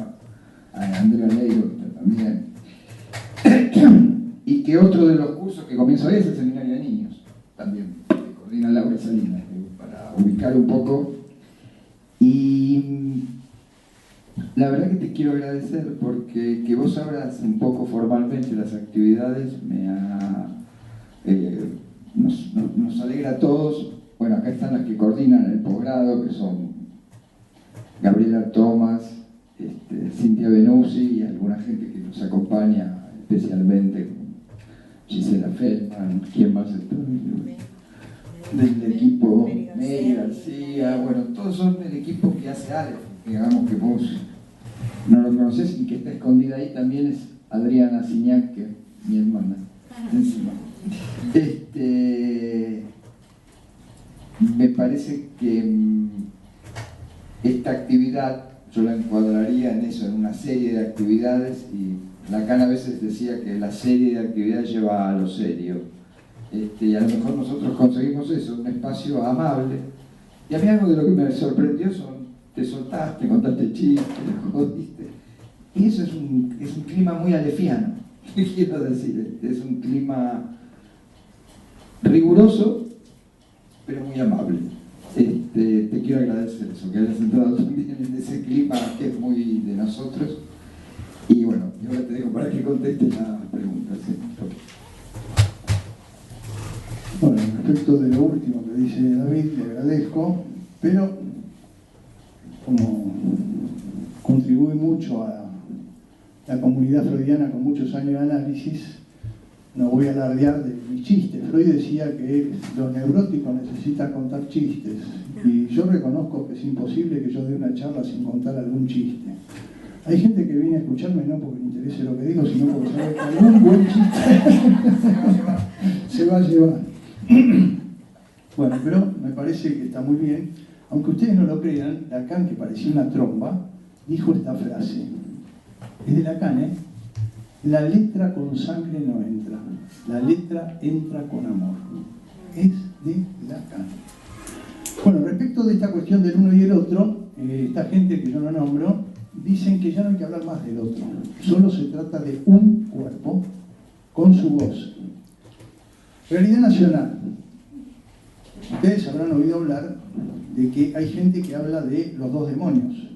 Andrea Leiro, que está también, y que otro de los cursos que comienza hoy es el seminario de niños, también, que coordina Laura Salinas, para ubicar un poco. Y la verdad que te quiero agradecer porque que vos abras un poco formalmente las actividades nos alegra a todos. Bueno, acá están las que coordinan el posgrado, que son Gabriela Tomás, Cintia Benuzzi y alguna gente que nos acompaña, especialmente Gisela Feldman, ¿quién más está? Del equipo, Mary García, bueno, todos son del equipo que hace Aleph, digamos que vos no lo conocés y que está escondida ahí también es Adriana Signac, que es mi hermana, encima. Me parece que esta actividad yo la encuadraría en eso, en una serie de actividades, y Lacan a veces decía que la serie de actividades lleva a lo serio. Y a lo mejor nosotros conseguimos eso, un espacio amable. Y a mí algo de lo que me sorprendió te soltaste, contaste chistes, jodiste. Y eso es un clima muy alefiano, quiero decir, es un clima riguroso, pero muy amable. Te quiero agradecer eso, que hayas entrado también en ese clima que es muy de nosotros. Y bueno, y ahora te dejo para que contestes las preguntas. ¿Sí? Bueno, respecto de lo último que dice David, le agradezco, pero como contribuye mucho a la comunidad freudiana con muchos años de análisis, no voy a alardear de mis chistes. Freud decía que los neuróticos necesitan contar chistes, y yo reconozco que es imposible que yo dé una charla sin contar algún chiste. Hay gente que viene a escucharme no porque le interese lo que digo, sino porque sabe que algún buen chiste se va a llevar. Bueno, pero me parece que está muy bien. Aunque ustedes no lo crean, Lacan, que parecía una tromba, dijo esta frase. Es de Lacan, ¿eh? La letra con sangre no entra, la letra entra con amor. Es de Lacan. Bueno, respecto de esta cuestión del uno y el otro, esta gente que yo no nombro, dicen que ya no hay que hablar más del otro. Solo se trata de un cuerpo con su voz. Realidad nacional. Ustedes habrán oído hablar de que hay gente que habla de los dos demonios.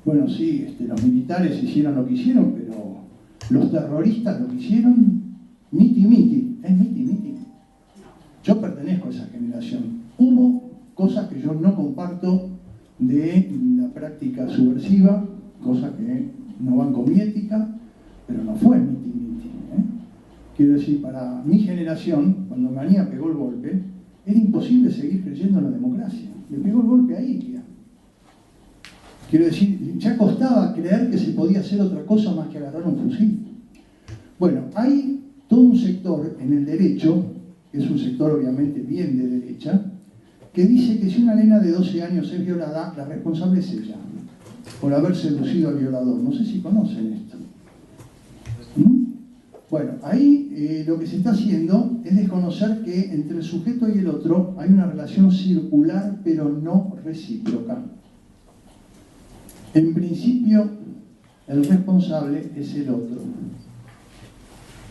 Bueno, sí, los militares hicieron lo que hicieron, pero los terroristas lo que hicieron, miti, es miti. Yo pertenezco a esa generación. Hubo cosas que yo no comparto de la práctica subversiva, cosas que no van con mi ética, pero no fue miti. Quiero decir, para mi generación, cuando Manía pegó el golpe, era imposible seguir creyendo en la democracia. Le pegó el golpe a Ilia. Quiero decir, ya costaba creer que se podía hacer otra cosa más que agarrar un fusil. Bueno, hay todo un sector en el derecho, que es un sector obviamente bien de derecha, que dice que si una nena de 12 años es violada, la responsable es ella, por haber seducido al violador. No sé si conocen esto. Bueno, ahí lo que se está haciendo es desconocer que entre el sujeto y el otro hay una relación circular, pero no recíproca. En principio, el responsable es el otro.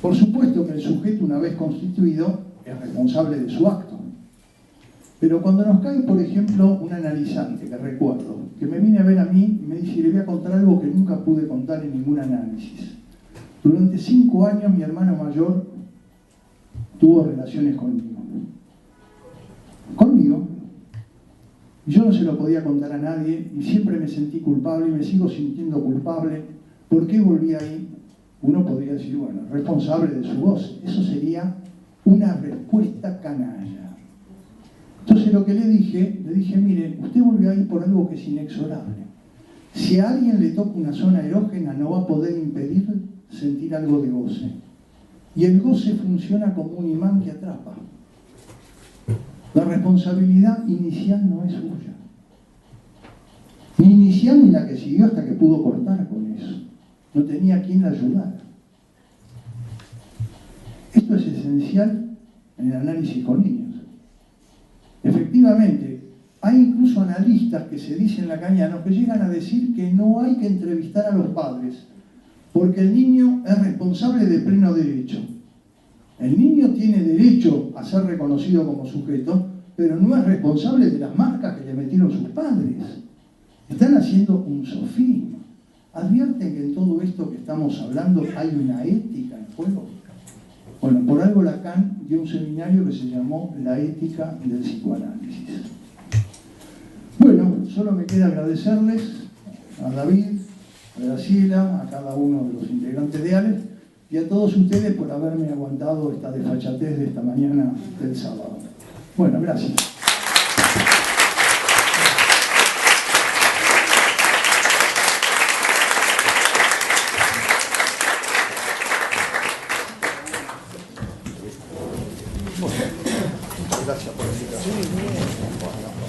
Por supuesto que el sujeto, una vez constituido, es responsable de su acto. Pero cuando nos cae, por ejemplo, un analizante, que recuerdo, que me viene a ver a mí y me dice, le voy a contar algo que nunca pude contar en ningún análisis. Durante 5 años mi hermano mayor tuvo relaciones conmigo. Yo no se lo podía contar a nadie y siempre me sentí culpable y me sigo sintiendo culpable. ¿Por qué volví ahí? Uno podría decir, bueno, responsable de su voz. Eso sería una respuesta canalla. Entonces lo que le dije, mire, usted volvió ahí por algo que es inexorable. Si a alguien le toca una zona erógena, no va a poder impedir sentir algo de goce. Y el goce funciona como un imán que atrapa. La responsabilidad inicial no es suya. Ni inicial ni la que siguió hasta que pudo cortar con eso. No tenía quien la ayudara. Esto es esencial en el análisis con niños. Efectivamente, hay incluso analistas que se dicen lacanianos que llegan a decir que no hay que entrevistar a los padres porque el niño es responsable de pleno derecho. El niño tiene derecho a ser reconocido como sujeto, pero no es responsable de las marcas que le metieron sus padres. Están haciendo un sofisma. ¿Advierten que en todo esto que estamos hablando hay una ética en juego? Bueno, por algo Lacan dio un seminario que se llamó La ética del psicoanálisis. Bueno, solo me queda agradecerles a David, a Graciela, a cada uno de los integrantes de ALEF y a todos ustedes por haberme aguantado esta desfachatez de esta mañana del sábado. Bueno, gracias. Gracias por la invitación.